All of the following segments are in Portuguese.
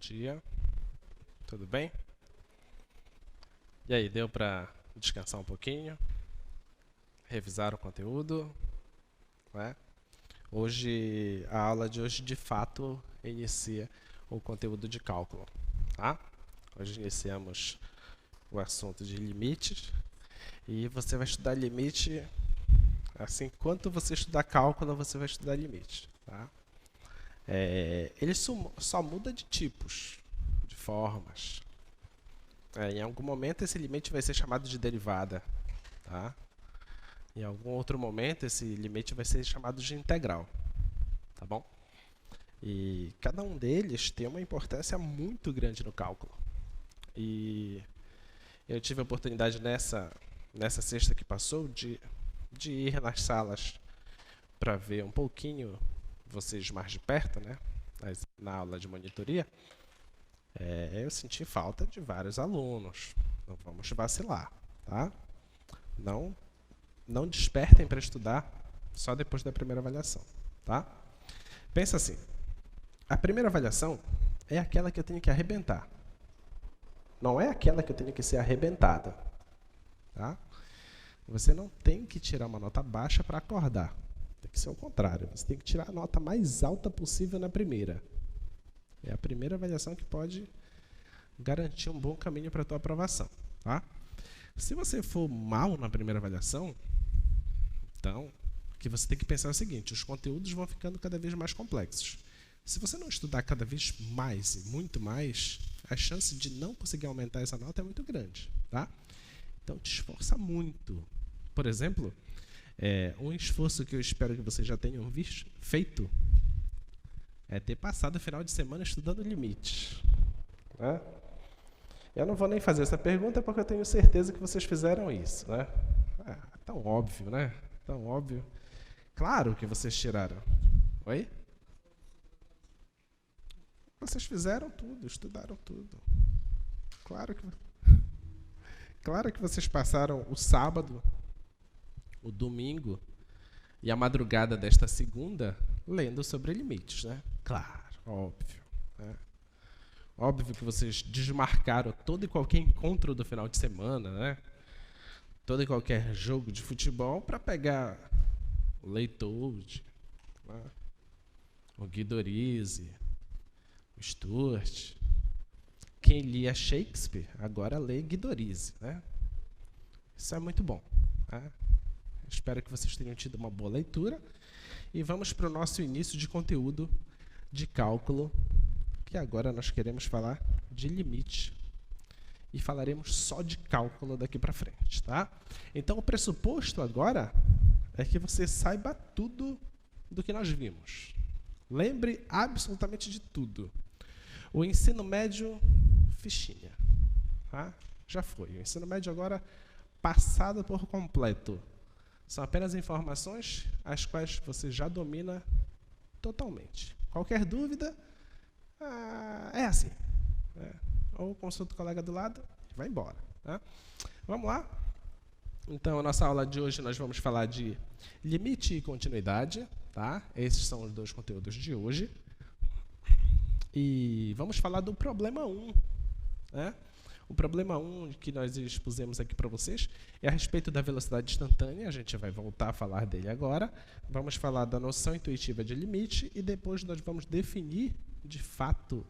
dia. Tudo bem? E aí, deu para descansar um pouquinho? Revisar o conteúdo? Né? Hoje, a aula de hoje, de fato, inicia o conteúdo de cálculo. Tá? Hoje iniciamos o assunto de limites. E você vai estudar limite, assim, enquanto você estudar cálculo, você vai estudar limite. Tá? Ele só muda de tipos, de formas. Em algum momento esse limite vai ser chamado de derivada. Tá? Em algum outro momento esse limite vai ser chamado de integral. Tá bom? E cada um deles tem uma importância muito grande no cálculo. E eu tive a oportunidade nessa sexta que passou de ir nas salas para ver um pouquinho vocês mais de perto, né? Na aula de monitoria. Eu senti falta de vários alunos. Não vamos vacilar, tá? Não despertem para estudar só depois da primeira avaliação, tá? Pensa assim, a primeira avaliação é aquela que eu tenho que arrebentar. Não é aquela que eu tenho que ser arrebentada, tá? Você não tem que tirar uma nota baixa para acordar. Tem que ser o contrário. Você tem que tirar a nota mais alta possível na primeira. É a primeira avaliação que pode garantir um bom caminho para a tua aprovação. Tá? Se você for mal na primeira avaliação, então, o que você tem que pensar é o seguinte, os conteúdos vão ficando cada vez mais complexos. Se você não estudar cada vez mais e muito mais, a chance de não conseguir aumentar essa nota é muito grande. Tá? Então, te esforça muito. Por exemplo, um esforço que eu espero que vocês já tenham feito é ter passado o final de semana estudando limites. Né? Eu não vou nem fazer essa pergunta porque eu tenho certeza que vocês fizeram isso. Né? Tão óbvio, né? Tão óbvio. Claro que vocês tiraram. Oi? Vocês fizeram tudo, estudaram tudo. Claro que vocês passaram o sábado, o domingo e a madrugada desta segunda lendo sobre limites, né? Claro, óbvio. Né? Óbvio que vocês desmarcaram todo e qualquer encontro do final de semana, né? Todo e qualquer jogo de futebol para pegar o Leitold, né? O Guidorizzi, o Stuart. Quem lia Shakespeare agora lê Guidorizzi, né? Isso é muito bom. Né? Espero que vocês tenham tido uma boa leitura. E vamos para o nosso início de conteúdo de cálculo, que agora nós queremos falar de limite. E falaremos só de cálculo daqui para frente. Tá? Então, o pressuposto agora é que você saiba tudo do que nós vimos. Lembre absolutamente de tudo. O ensino médio, fichinha. Tá? Já foi. O ensino médio agora passado por completo. São apenas informações as quais você já domina totalmente. Qualquer dúvida, é assim. Ou consulta o colega do lado e vai embora. Tá? Vamos lá? Então, a nossa aula de hoje nós vamos falar de limite e continuidade. Tá? Esses são os dois conteúdos de hoje. E vamos falar do problema 1. Né? O problema 1 que nós expusemos aqui para vocês é a respeito da velocidade instantânea. A gente vai voltar a falar dele agora. Vamos falar da noção intuitiva de limite e depois nós vamos definir, de fato,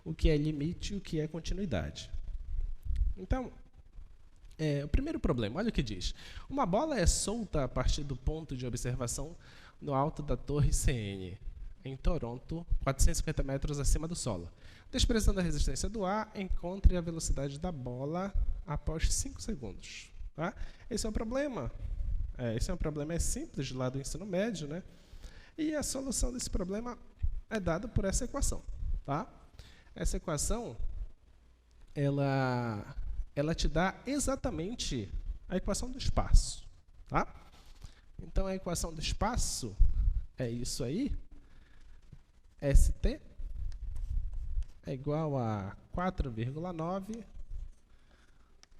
o que é limite e o que é continuidade. Então, o primeiro problema, olha o que diz. Uma bola é solta a partir do ponto de observação no alto da torre CN, em Toronto, 450 metros acima do solo. Desprezando a resistência do ar, encontre a velocidade da bola após 5 segundos. Tá? Esse é o problema. Esse é um problema simples lá do ensino médio, né? E a solução desse problema é dada por essa equação. Tá? Essa equação, ela te dá exatamente a equação do espaço. Tá? Então, a equação do espaço é isso aí. ST é igual a 4,9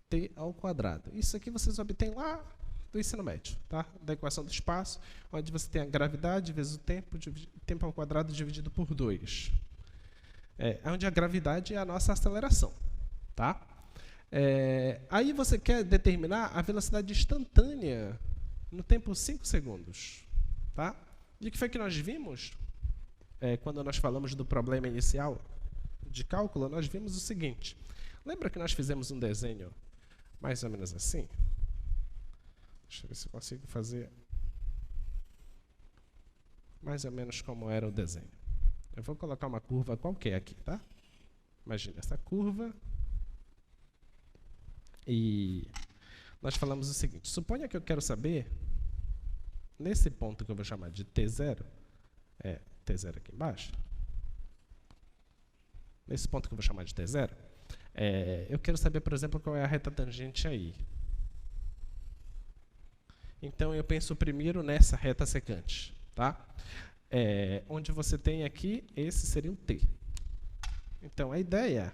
t ao quadrado. Isso aqui vocês obtêm lá do ensino médio, tá? Da equação do espaço, onde você tem a gravidade vezes o tempo ao quadrado dividido por 2. onde a gravidade é a nossa aceleração. Tá? Aí você quer determinar a velocidade instantânea no tempo 5 segundos. Tá? E o que foi que nós vimos? Quando nós falamos do problema inicial de cálculo, nós vimos o seguinte. Lembra que nós fizemos um desenho mais ou menos assim? Deixa eu ver se eu consigo fazer mais ou menos como era o desenho. Eu vou colocar uma curva qualquer aqui, tá? Imagina essa curva. E nós falamos o seguinte. Suponha que eu quero saber, nesse ponto que eu vou chamar de T0, T0 aqui embaixo, nesse ponto que eu vou chamar de T0, eu quero saber, por exemplo, qual é a reta tangente aí. Então, eu penso primeiro nessa reta secante. Tá? Onde você tem aqui, esse seria o T. Então, a ideia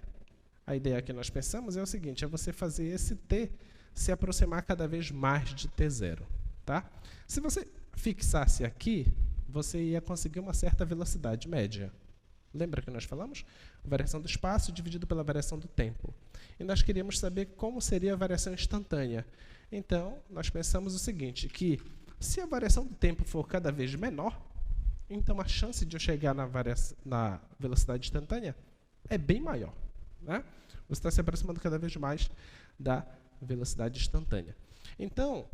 que nós pensamos é o seguinte, é você fazer esse T se aproximar cada vez mais de T0. Tá? Se você fixasse aqui, você ia conseguir uma certa velocidade média. Lembra que nós falamos? Variação do espaço dividido pela variação do tempo. E nós queríamos saber como seria a variação instantânea. Então, nós pensamos o seguinte, que se a variação do tempo for cada vez menor, então a chance de eu chegar na velocidade instantânea é bem maior. Né? Você está se aproximando cada vez mais da velocidade instantânea. Então,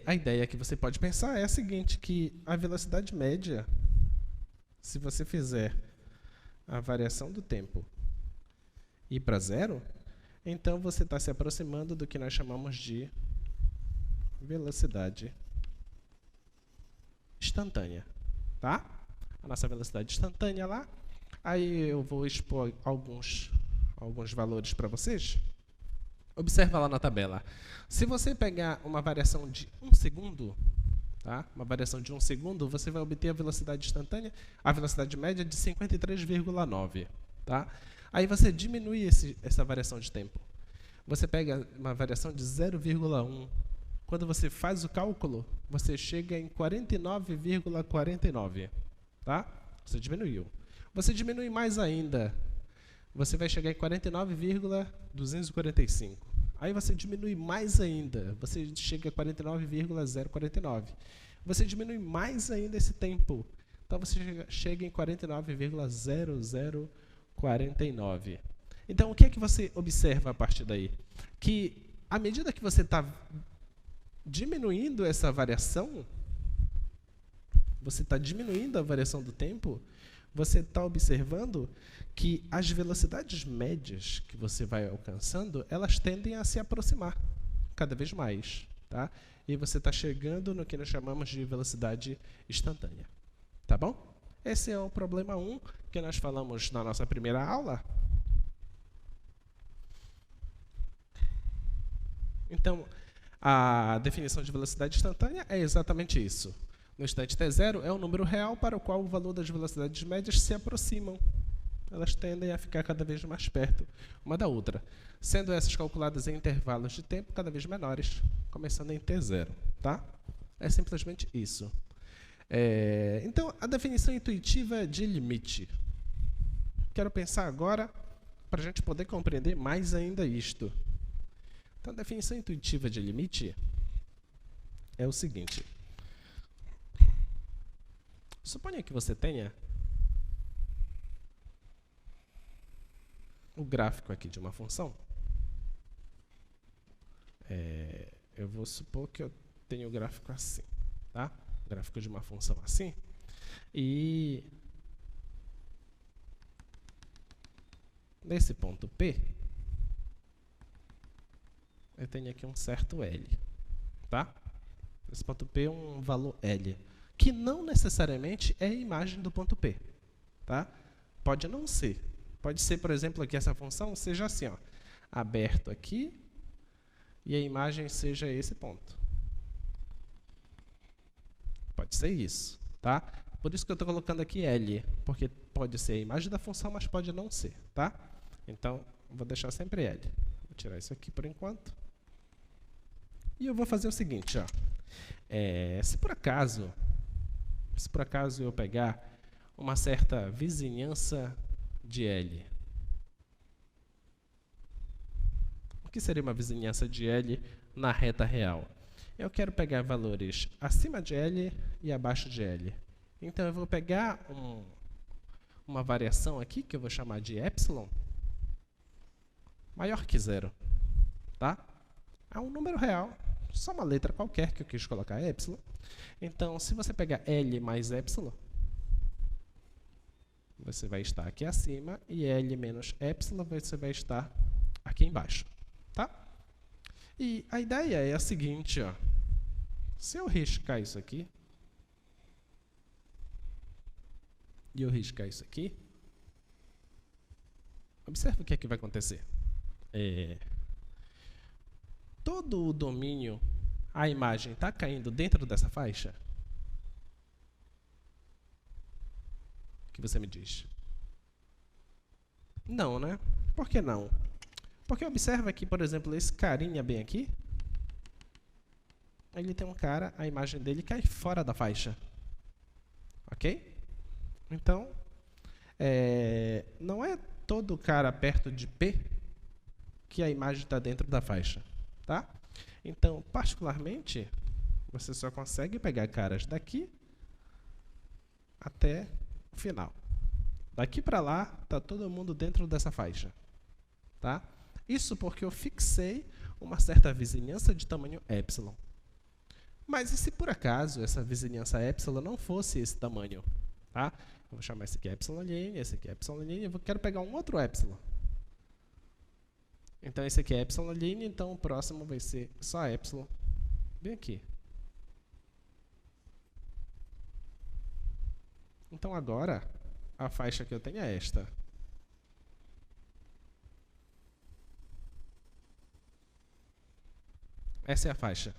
a ideia que você pode pensar é a seguinte, que a velocidade média, se você fizer a variação do tempo ir para zero, então você está se aproximando do que nós chamamos de velocidade instantânea. Tá? A nossa velocidade instantânea lá. Aí eu vou expor alguns valores para vocês. Observa lá na tabela. Se você pegar uma variação de 1 segundo, tá? Uma variação de 1 segundo, você vai obter a velocidade instantânea, a velocidade média de 53,9. Tá? Aí você diminui essa variação de tempo. Você pega uma variação de 0,1. Quando você faz o cálculo, você chega em 49,49. Tá? Você diminuiu. Você diminui mais ainda. Você vai chegar em 49,245. Aí você diminui mais ainda. Você chega a 49,049. Você diminui mais ainda esse tempo. Então, você chega em 49,0049. Então, o que é que você observa a partir daí? Que, à medida que você está diminuindo essa variação, você está diminuindo a variação do tempo, você está observando que as velocidades médias que você vai alcançando, elas tendem a se aproximar cada vez mais. Tá? E você está chegando no que nós chamamos de velocidade instantânea. Tá bom? Esse é o problema 1 que nós falamos na nossa primeira aula. Então, a definição de velocidade instantânea é exatamente isso. No instante t0 é um número real para o qual o valor das velocidades médias se aproximam. Elas tendem a ficar cada vez mais perto uma da outra, sendo essas calculadas em intervalos de tempo cada vez menores, começando em t0. Tá? É simplesmente isso. Então, a definição intuitiva de limite. Quero pensar agora para a gente poder compreender mais ainda isto. Então, a definição intuitiva de limite é o seguinte. Suponha que você tenha o gráfico aqui de uma função. Eu vou supor que eu tenho o gráfico assim. Tá? O gráfico de uma função assim. E nesse ponto P, eu tenho aqui um certo L. Tá? Esse ponto P é um valor L, que não necessariamente é a imagem do ponto P. Tá? Pode não ser. Pode ser, por exemplo, que essa função seja assim, ó, aberto aqui, e a imagem seja esse ponto. Pode ser isso. Tá? Por isso que eu estou colocando aqui L, porque pode ser a imagem da função, mas pode não ser. Tá? Então, vou deixar sempre L. Vou tirar isso aqui por enquanto. E eu vou fazer o seguinte, ó. Se por acaso eu pegar uma certa vizinhança de L. O que seria uma vizinhança de L na reta real? Eu quero pegar valores acima de L e abaixo de L. Então, eu vou pegar uma variação aqui, que eu vou chamar de epsilon, maior que 0. Tá? É um número real, só uma letra qualquer que eu quis colocar epsilon. Então, se você pegar L mais epsilon, você vai estar aqui acima, e L menos epsilon você vai estar aqui embaixo. Tá? E a ideia é a seguinte, ó. Se eu riscar isso aqui, e eu riscar isso aqui, observe o que é que vai acontecer. Todo o domínio, a imagem está caindo dentro dessa faixa? O que você me diz? Não, né? Por que não? Porque observa aqui, por exemplo, esse carinha bem aqui. Ele tem um cara, a imagem dele cai fora da faixa. Ok? Então, não é todo cara perto de P que a imagem está dentro da faixa. Tá? Então, particularmente, você só consegue pegar caras daqui até o final. Daqui para lá, está todo mundo dentro dessa faixa. Tá? Isso porque eu fixei uma certa vizinhança de tamanho epsilon. Mas e se por acaso essa vizinhança epsilon não fosse esse tamanho? Tá? Eu vou chamar esse aqui epsilon line, esse aqui epsilon line, eu quero pegar um outro epsilon. Então, esse aqui é epsilon line, então o próximo vai ser só epsilon, bem aqui. Então, agora, a faixa que eu tenho é esta. Essa é a faixa.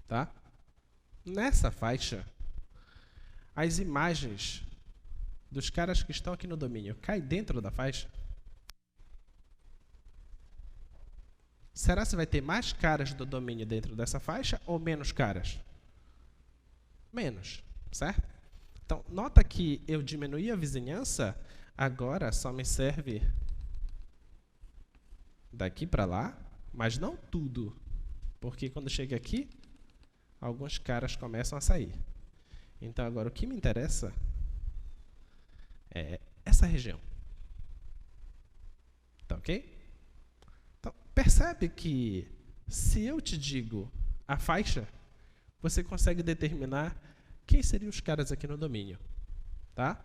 Tá? Nessa faixa, as imagens dos caras que estão aqui no domínio caem dentro da faixa? Será que vai ter mais caras do domínio dentro dessa faixa ou menos caras? Menos, certo? Então, nota que eu diminuí a vizinhança, agora só me serve daqui para lá, mas não tudo, porque quando chega aqui, alguns caras começam a sair. Então, agora o que me interessa é essa região. Tá ok? Então, percebe que se eu te digo a faixa, você consegue determinar quem seriam os caras aqui no domínio. Tá?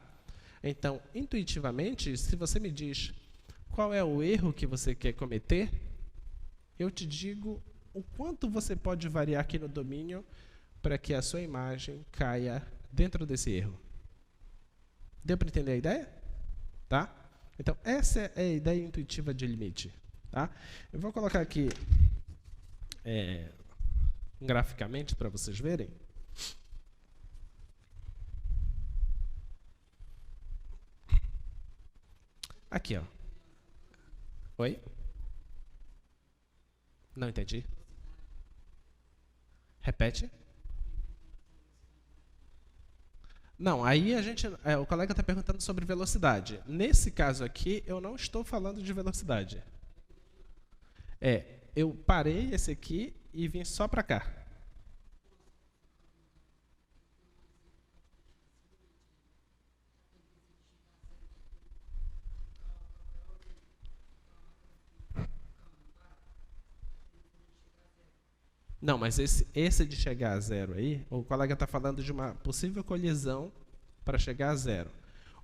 Então, intuitivamente, se você me diz qual é o erro que você quer cometer, eu te digo o quanto você pode variar aqui no domínio para que a sua imagem caia dentro desse erro. Deu para entender a ideia? Tá? Então, essa é a ideia intuitiva de limite. Tá? Eu vou colocar aqui graficamente para vocês verem. Aqui, ó. Oi? Não entendi. Repete. Não, aí a gente, o colega está perguntando sobre velocidade. Nesse caso aqui, eu não estou falando de velocidade. Eu parei esse aqui e vim só para cá. Não, mas esse de chegar a zero aí, o colega está falando de uma possível colisão para chegar a zero.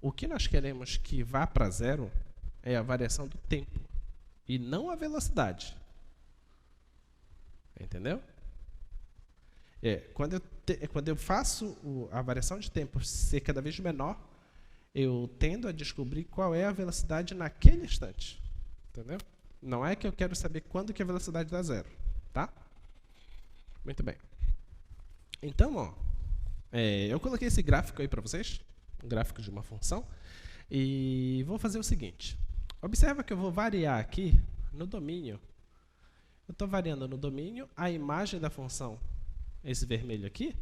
O que nós queremos que vá para zero é a variação do tempo e não a velocidade. Entendeu? Quando eu faço a variação de tempo ser cada vez menor, eu tendo a descobrir qual é a velocidade naquele instante. Entendeu? Não é que eu quero saber quando que a velocidade dá zero. Tá? Muito bem. Então, ó, eu coloquei esse gráfico aí para vocês, um gráfico de uma função, e vou fazer o seguinte. Observa que eu vou variar aqui no domínio. Eu estou variando no domínio a imagem da função, esse vermelho aqui,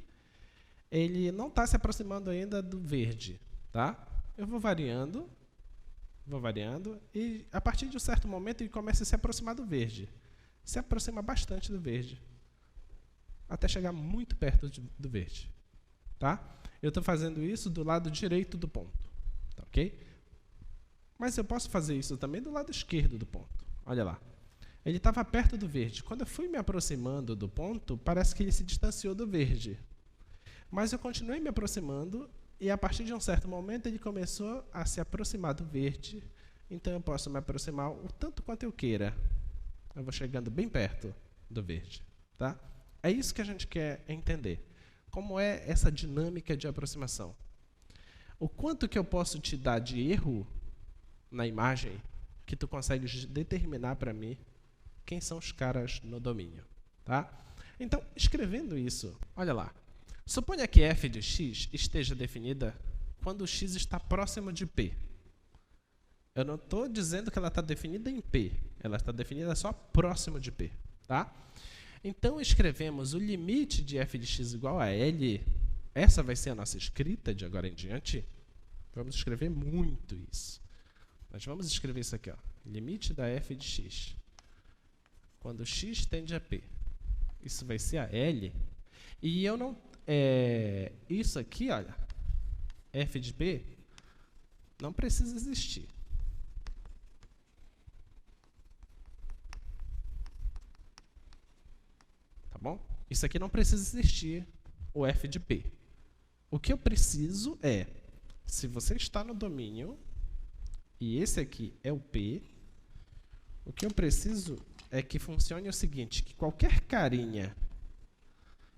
ele não está se aproximando ainda do verde. tá? Eu vou variando, e a partir de um certo momento ele começa a se aproximar do verde. Se aproxima bastante do verde, até chegar muito perto do verde, tá? Eu estou fazendo isso do lado direito do ponto, tá, ok? Mas eu posso fazer isso também do lado esquerdo do ponto. Olha lá. Ele estava perto do verde. Quando eu fui me aproximando do ponto, parece que ele se distanciou do verde. Mas eu continuei me aproximando e a partir de um certo momento ele começou a se aproximar do verde. Então eu posso me aproximar o tanto quanto eu queira. Eu vou chegando bem perto do verde, tá? É isso que a gente quer entender. Como é essa dinâmica de aproximação? O quanto que eu posso te dar de erro na imagem que tu consegues determinar para mim quem são os caras no domínio, tá? Então, escrevendo isso, olha lá. Suponha que f de x esteja definida quando x está próximo de p. Eu não estou dizendo que ela está definida em p. Ela está definida só próximo de p, tá? Então, escrevemos o limite de f de x igual a L. Essa vai ser a nossa escrita de agora em diante. Vamos escrever muito isso. Nós vamos escrever isso aqui, ó. Limite da f de x. Quando x tende a p. Isso vai ser a L. E eu não... isso aqui, olha. F de p não precisa existir. Tá bom? Isso aqui não precisa existir, o f de p. O que eu preciso é, se você está no domínio, e esse aqui é o p, o que eu preciso é que funcione o seguinte, que qualquer carinha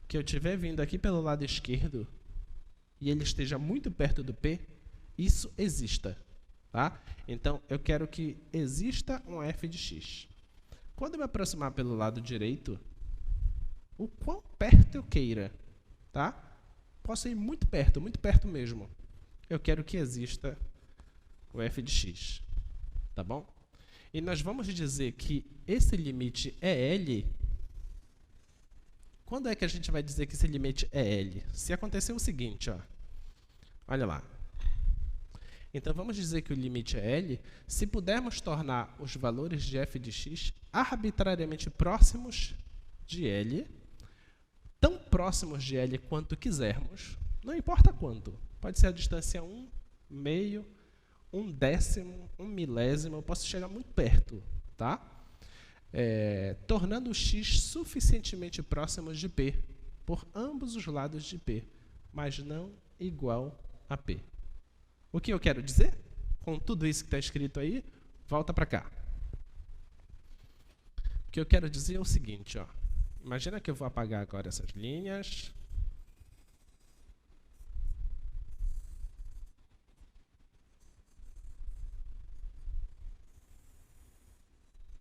que eu estiver vindo aqui pelo lado esquerdo e ele esteja muito perto do p, isso exista, tá? Então, eu quero que exista um f de x. Quando eu me aproximar pelo lado direito, o quão perto eu queira, tá? Posso ir muito perto mesmo. Eu quero que exista o f de x, tá bom? E nós vamos dizer que esse limite é L. Quando é que a gente vai dizer que esse limite é L? Se acontecer o seguinte, ó. Olha lá. Então, vamos dizer que o limite é L se pudermos tornar os valores de f de x arbitrariamente próximos de L, tão próximos de L quanto quisermos, não importa quanto. Pode ser a distância 1, meio, 1/10, 1/1000, eu posso chegar muito perto, tá? Tornando o x suficientemente próximo de p, por ambos os lados de p, mas não igual a p. O que eu quero dizer? Com tudo isso que está escrito aí, volta para cá. O que eu quero dizer é o seguinte, ó. Imagina que eu vou apagar agora essas linhas.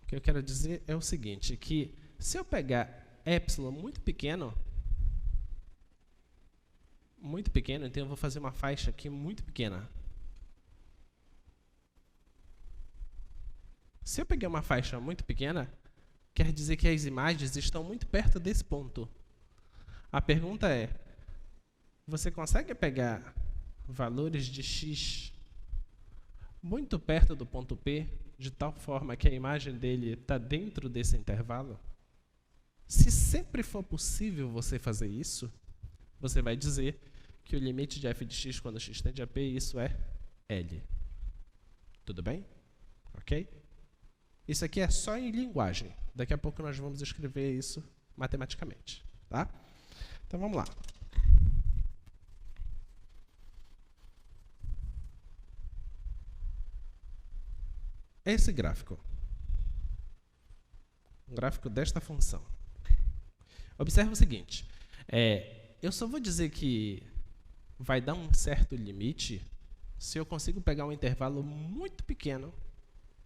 O que eu quero dizer é o seguinte, que se eu pegar epsilon muito pequeno, então eu vou fazer uma faixa aqui muito pequena. Se eu pegar uma faixa muito pequena, quer dizer que as imagens estão muito perto desse ponto. A pergunta é, você consegue pegar valores de x muito perto do ponto P, de tal forma que a imagem dele está dentro desse intervalo? Se sempre for possível você fazer isso, você vai dizer que o limite de f de x quando x tende a p, isso é L. Tudo bem? Ok? Isso aqui é só em linguagem. Daqui a pouco nós vamos escrever isso matematicamente, tá? Então vamos lá. Esse gráfico. Um gráfico desta função. Observe o seguinte. Eu só vou dizer que vai dar um certo limite se eu consigo pegar um intervalo muito pequeno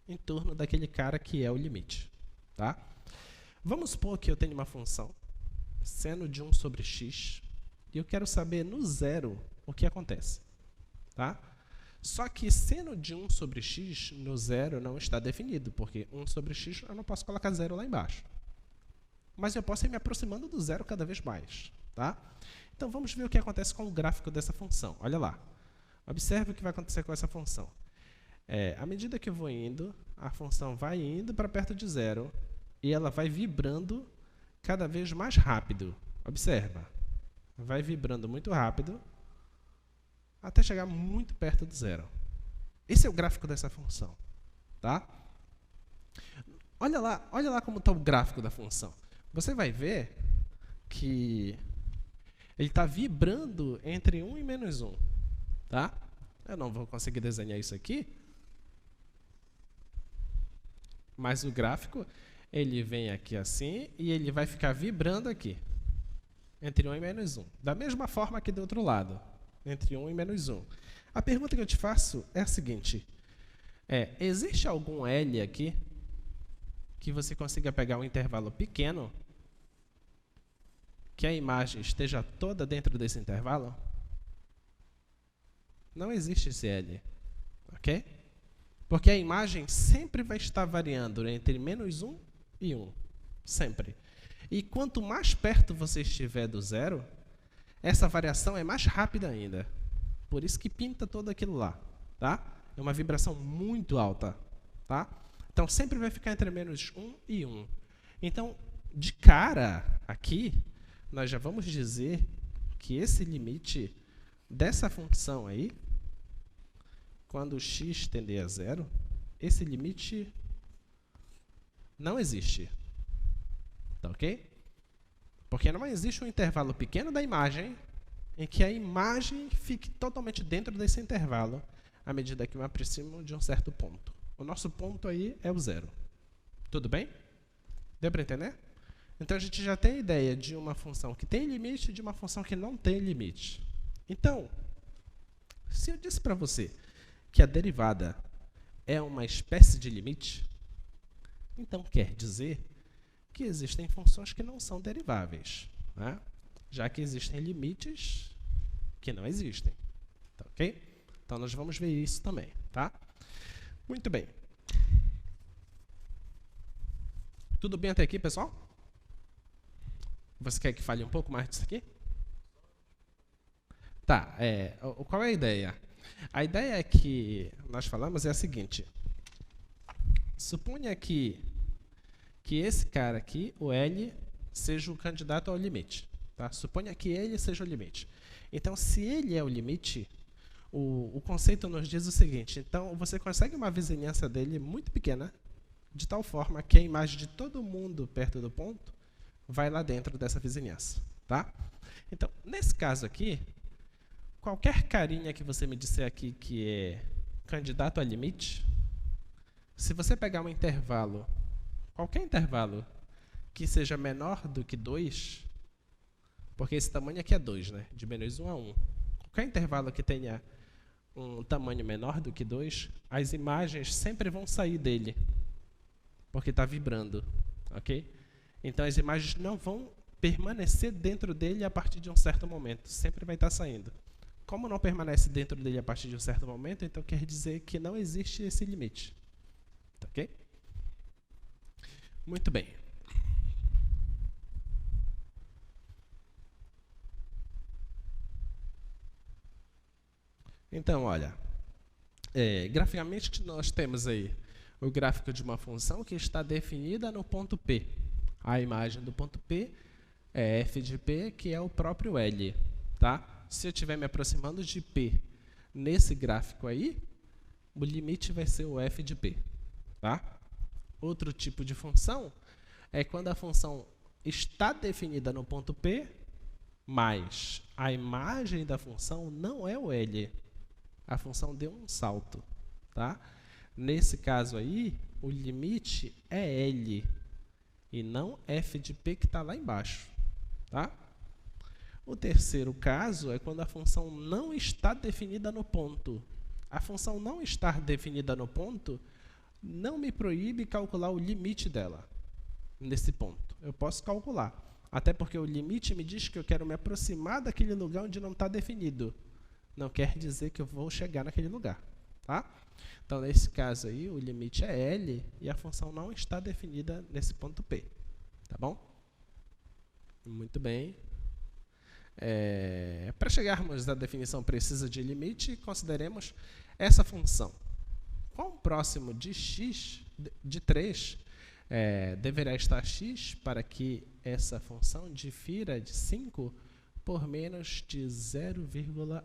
em torno daquele cara que é o limite, tá? Vamos supor que eu tenho uma função seno de 1 sobre x e eu quero saber no zero o que acontece, tá? Só que seno de 1 sobre x no zero não está definido, porque 1 sobre x eu não posso colocar zero lá embaixo. Mas eu posso ir me aproximando do zero cada vez mais, tá? Então vamos ver o que acontece com o gráfico dessa função. Olha lá. Observe o que vai acontecer com essa função. À medida que eu vou indo, a função vai indo para perto de zero e ela vai vibrando cada vez mais rápido. Observa. Vai vibrando muito rápido até chegar muito perto de zero. Esse é o gráfico dessa função. Tá? Olha lá como está o gráfico da função. Você vai ver que ele está vibrando entre 1 e menos 1. Tá? Eu não vou conseguir desenhar isso aqui, mas o gráfico ele vem aqui assim e ele vai ficar vibrando aqui, entre 1 e menos 1. Da mesma forma aqui do outro lado, entre 1 e menos 1. A pergunta que eu te faço é a seguinte: existe algum L aqui que você consiga pegar um intervalo pequeno, que a imagem esteja toda dentro desse intervalo? Não existe esse L, ok? Porque a imagem sempre vai estar variando entre menos 1 e 1, sempre. E quanto mais perto você estiver do zero, essa variação é mais rápida ainda. Por isso que pinta todo aquilo lá, tá? É uma vibração muito alta, tá? Então, sempre vai ficar entre menos 1 e 1. Então, de cara, aqui, nós já vamos dizer que esse limite dessa função aí, quando x tender a zero, esse limite não existe. Tá ok? Porque não existe um intervalo pequeno da imagem em que a imagem fique totalmente dentro desse intervalo à medida que eu me aproximo de um certo ponto. O nosso ponto aí é o zero. Tudo bem? Deu para entender? Então, a gente já tem a ideia de uma função que tem limite e de uma função que não tem limite. Então, se eu disse para você que a derivada é uma espécie de limite, então quer dizer que existem funções que não são deriváveis, né? Já que existem limites que não existem. Tá, ok? Então, nós vamos ver isso também. Tá? Muito bem. Tudo bem até aqui, pessoal? Você quer que fale um pouco mais disso aqui? Tá, qual é a ideia? A ideia que nós falamos é a seguinte. Suponha que esse cara aqui, o L, seja o candidato ao limite. Tá? Suponha que ele seja o limite. Então, se ele é o limite, o conceito nos diz o seguinte: então, você consegue uma vizinhança dele muito pequena, de tal forma que a imagem de todo mundo perto do ponto vai lá dentro dessa vizinhança. Tá? Então, nesse caso aqui, qualquer carinha que você me disser aqui que é candidato a limite, se você pegar um intervalo, qualquer intervalo que seja menor do que 2, porque esse tamanho aqui é 2, né? De menos 1 a 1. Qualquer intervalo que tenha um tamanho menor do que 2, as imagens sempre vão sair dele, porque está vibrando, ok? Então, as imagens não vão permanecer dentro dele a partir de um certo momento, sempre vai estar saindo. Como não permanece dentro dele a partir de um certo momento, então quer dizer que não existe esse limite, ok? Muito bem. Então, olha, graficamente nós temos aí o gráfico de uma função que está definida no ponto P. A imagem do ponto P é f de P, que é o próprio L. Tá? Se eu estiver me aproximando de P nesse gráfico aí, o limite vai ser o f de P. Tá? Outro tipo de função é quando a função está definida no ponto P, mas a imagem da função não é o L. A função deu um salto. Tá? Nesse caso aí, o limite é L e não f de P que está lá embaixo. Tá? O terceiro caso é quando a função não está definida no ponto. A função não estar definida no ponto não me proíbe calcular o limite dela nesse ponto. Eu posso calcular, até porque o limite me diz que eu quero me aproximar daquele lugar onde não está definido. Não quer dizer que eu vou chegar naquele lugar. Tá? Então, nesse caso aí, o limite é L e a função não está definida nesse ponto P. Tá bom? Muito bem. Para chegarmos à definição precisa de limite, consideremos essa função. Quão próximo de x, de 3, deverá estar x para que essa função difira de 5 por menos de 0,1?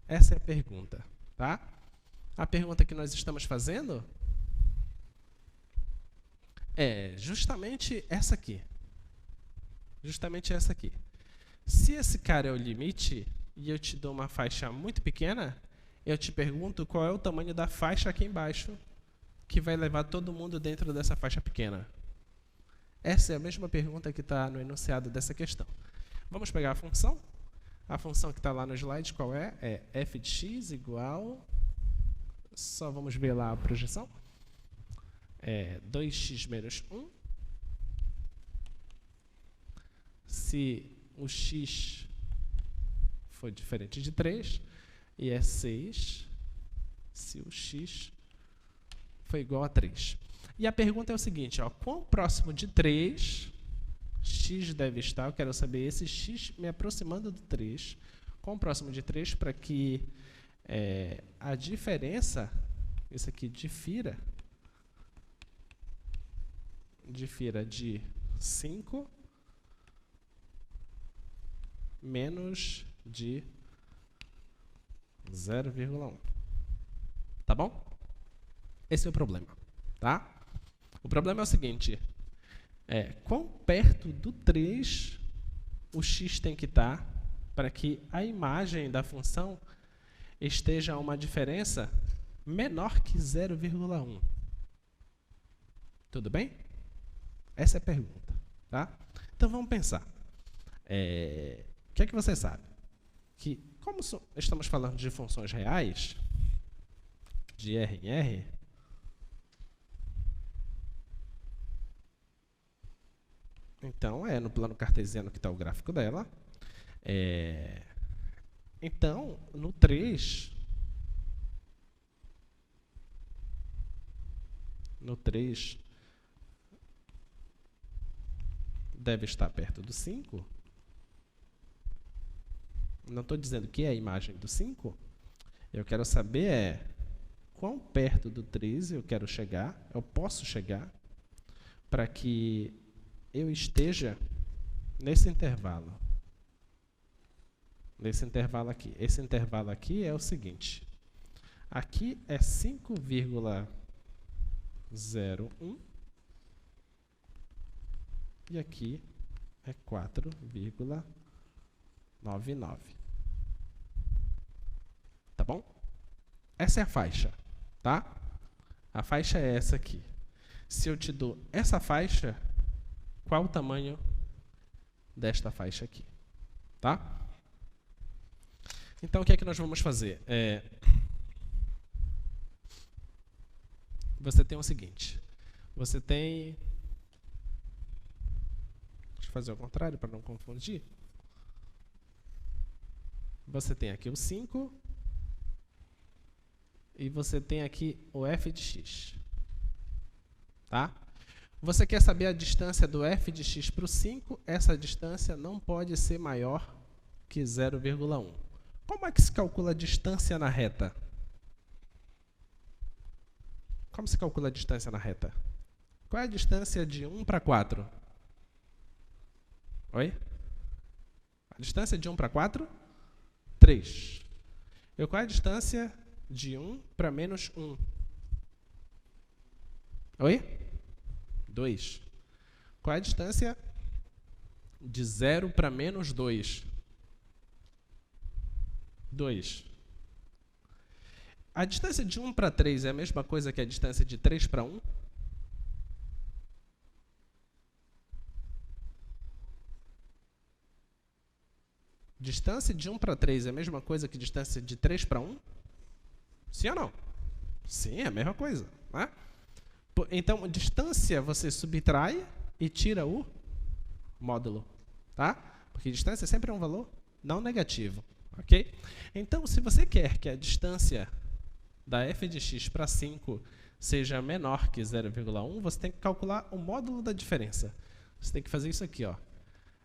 Essa é a pergunta, tá? A pergunta que nós estamos fazendo é justamente essa aqui. Justamente essa aqui. Se esse cara é o limite e eu te dou uma faixa muito pequena, eu te pergunto qual é o tamanho da faixa aqui embaixo que vai levar todo mundo dentro dessa faixa pequena. Essa é a mesma pergunta que está no enunciado dessa questão. Vamos pegar a função. A função que está lá no slide, qual é? É f de x igual... Só vamos ver lá a projeção. 2x menos 1. Se o x for diferente de 3, e é 6 se o x for igual a 3. E a pergunta é o seguinte, ó, quão próximo de 3 x deve estar? Eu quero saber esse x me aproximando do 3. Quão próximo de 3 para que a diferença, isso aqui difira de 5 menos de 0,1. Tá bom? Esse é o problema, tá? O problema é o seguinte, quão perto do 3 o x tem que estar para que a imagem da função esteja a uma diferença menor que 0,1. Tudo bem? Essa é a pergunta, tá? Então vamos pensar. O que é que você sabe? Que como estamos falando de funções reais, de R em R, então no plano cartesiano que está o gráfico dela. Então, no 3, deve estar perto do 5. Não estou dizendo que é a imagem do 5. Eu quero saber quão perto do 3 eu posso chegar, para que eu esteja nesse intervalo. Nesse intervalo aqui. Esse intervalo aqui é o seguinte. Aqui é 5,01 e aqui é 4,99. Tá bom? Essa é a faixa, tá? A faixa é essa aqui. Se eu te dou essa faixa, qual o tamanho desta faixa aqui? Tá? Então, o que é que nós vamos fazer? Você tem o seguinte. Você tem... Deixa eu fazer ao contrário para não confundir. Você tem aqui o 5 e você tem aqui o f de x. Tá? Você quer saber a distância do f de x para o 5, essa distância não pode ser maior que 0,1. Como é que se calcula a distância na reta? Como se calcula a distância na reta? Qual é a distância de 1 para 4? Oi? A distância de 1 para 4? 3. E qual é a distância de 1 para menos 1? Oi? 2. Qual é a distância de 0 para menos 2? 2. A distância de 1 para 3 é a mesma coisa que a distância de 3 para 1? Distância de 1 para 3 é a mesma coisa que distância de 3 para 1? Sim ou não? Sim, é a mesma coisa. Né? Então, distância você subtrai e tira o módulo. Tá? Porque distância sempre é um valor não negativo. Ok? Então, se você quer que a distância da f de x para 5 seja menor que 0,1, você tem que calcular o módulo da diferença. Você tem que fazer isso aqui. Ó.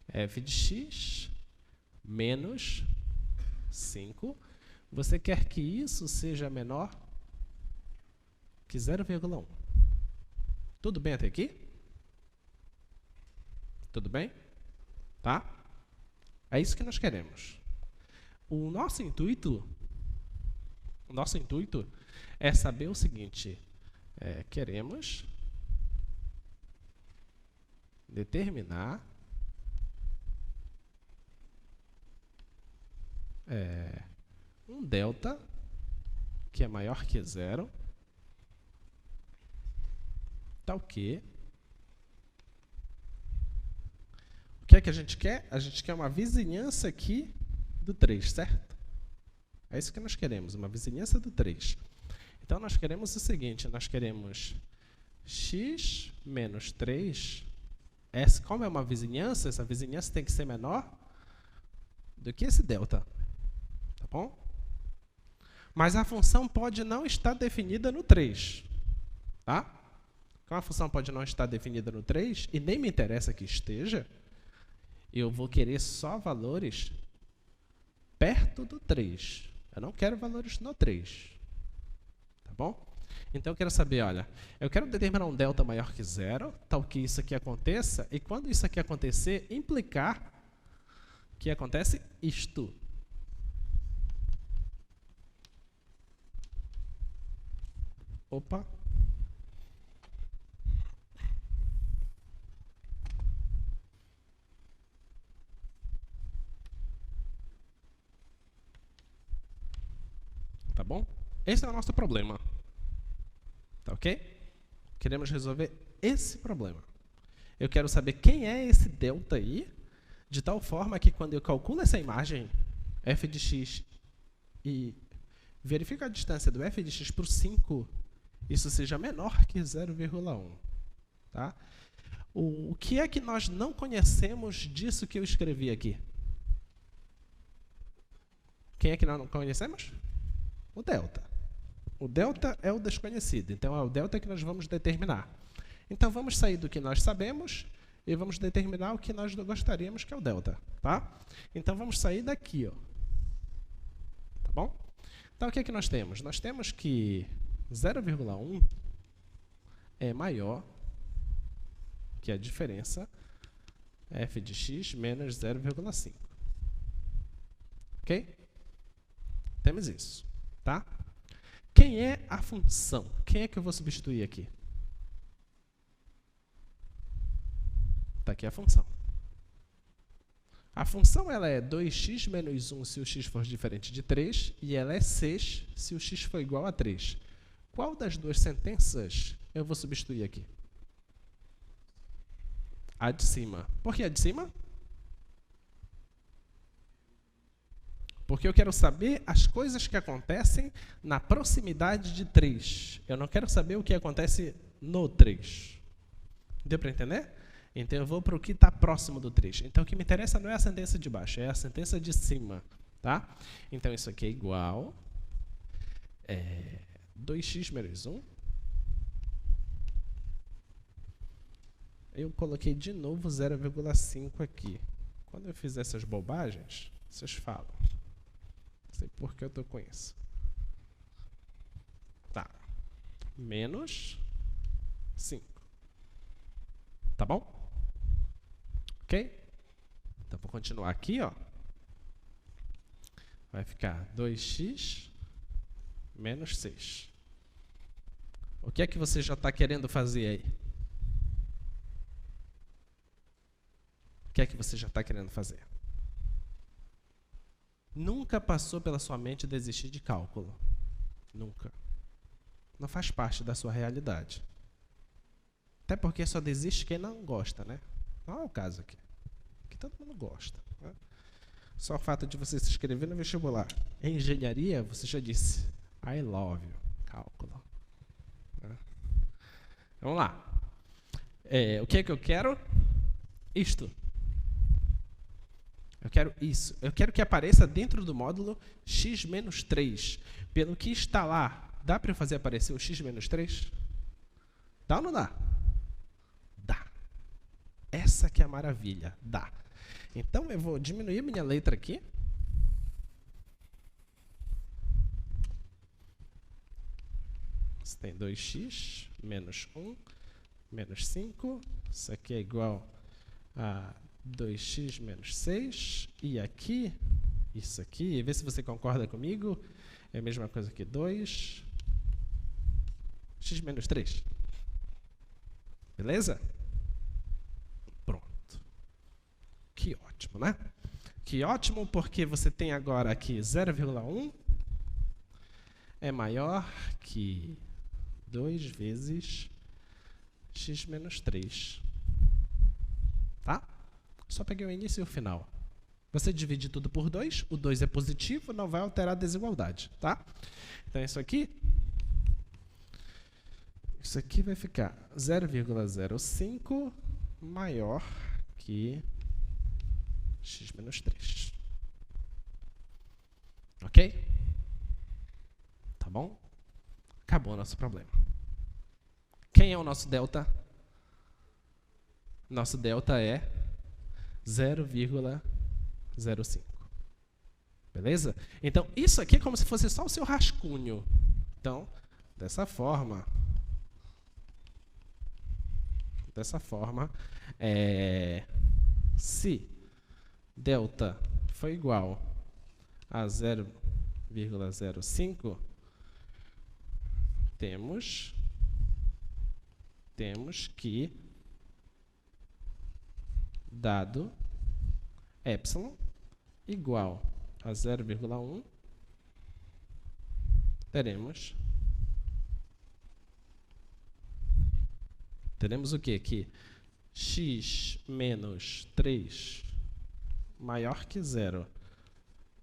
f de x menos 5. Você quer que isso seja menor que 0,1. Tudo bem até aqui? Tudo bem? Tá? É isso que nós queremos. O nosso intuito é saber o seguinte. Queremos determinar um delta que é maior que 0, tal que... O que é que a gente quer? A gente quer uma vizinhança aqui do 3, certo? É isso que nós queremos, uma vizinhança do 3. Então, nós queremos o seguinte, nós queremos x menos 3. Como é uma vizinhança, essa vizinhança tem que ser menor do que esse delta. Tá bom? Mas a função pode não estar definida no 3. Tá? Como a função pode não estar definida no 3, e nem me interessa que esteja, eu vou querer só valores perto do 3. Eu não quero valores no 3. Tá bom? Então, eu quero saber, olha, eu quero determinar um delta maior que 0, tal que isso aqui aconteça, e quando isso aqui acontecer, implicar que acontece isto. Opa! Tá bom? Esse é o nosso problema. Tá ok? Queremos resolver esse problema. Eu quero saber quem é esse delta aí, de tal forma que quando eu calculo essa imagem, f de x, e verifico a distância do f de x por 5, isso seja menor que 0,1. Tá? O que é que nós não conhecemos disso que eu escrevi aqui? Quem é que nós não conhecemos? O delta. O delta é o desconhecido, então é o delta que nós vamos determinar. Então, vamos sair do que nós sabemos e vamos determinar o que nós gostaríamos que é o delta. Tá? Então, vamos sair daqui. Ó. Tá bom? Então, o que é que nós temos? Nós temos que 0,1 é maior que a diferença f de x menos 0,5. Ok? Temos isso. Tá? Quem é a função? Quem é que eu vou substituir aqui? Está aqui a função. A função ela é 2x menos 1 se o x for diferente de 3 e ela é 6 se o x for igual a 3. Qual das duas sentenças eu vou substituir aqui? A de cima. Por que a de cima? Porque eu quero saber as coisas que acontecem na proximidade de 3. Eu não quero saber o que acontece no 3. Deu para entender? Então, eu vou para o que está próximo do 3. Então, o que me interessa não é a sentença de baixo, é a sentença de cima. Tá? Então, isso aqui é igual 2x menos 1. Eu coloquei de novo 0,5 aqui. Quando eu fizer essas bobagens, vocês falam. Não sei por que eu estou com isso. Tá. Menos 5. Tá bom? Ok? Então, vou continuar aqui, ó. Vai ficar 2x menos 6. O que é que você já está querendo fazer aí? O que é que você já está querendo fazer? Nunca passou pela sua mente desistir de cálculo. Nunca. Não faz parte da sua realidade. Até porque só desiste quem não gosta, né? Não é o caso aqui. Aqui todo mundo gosta. Né? Só o fato de você se inscrever no vestibular. Em engenharia, você já disse, I love you, cálculo. Né? Vamos lá. O que é que eu quero? Isto. Eu quero isso. Eu quero que apareça dentro do módulo x menos 3. Pelo que está lá, dá para eu fazer aparecer o x menos 3? Dá ou não dá? Dá. Essa que é a maravilha. Dá. Então, eu vou diminuir minha letra aqui. Você tem 2x menos 1 menos 5. Isso aqui é igual a 2x menos 6. E aqui, isso aqui, vê se você concorda comigo, é a mesma coisa que 2x menos 3. Beleza? Pronto. Que ótimo, né? Que ótimo, porque você tem agora aqui 0,1 é maior que 2 vezes x menos 3. Tá? Só peguei o início e o final. Você divide tudo por 2, o 2 é positivo, não vai alterar a desigualdade. Tá? Então, isso aqui vai ficar 0,05 maior que x menos 3. Ok? Tá bom? Acabou o nosso problema. Quem é o nosso delta? Nosso delta é 0,05. Beleza? Então, isso aqui é como se fosse só o seu rascunho. Então, dessa forma, se delta for igual a 0,05, temos que, dado epsilon igual a 0,1, teremos o quê? Que x menos 3 maior que 0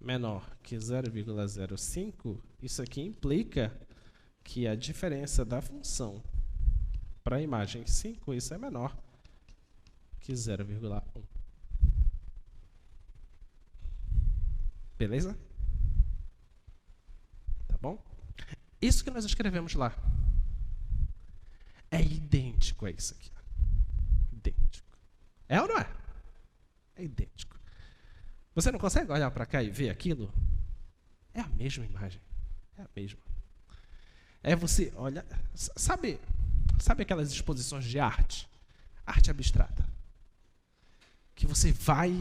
menor que 0,05, isso aqui implica que a diferença da função para a imagem 5, isso é menor que 0,1. Beleza? Tá bom? Isso que nós escrevemos lá é idêntico a isso aqui. Idêntico. É ou não é? É idêntico. Você não consegue olhar para cá e ver aquilo? É a mesma imagem. É a mesma. É você olha, sabe aquelas exposições de arte? Arte abstrata. Que você vai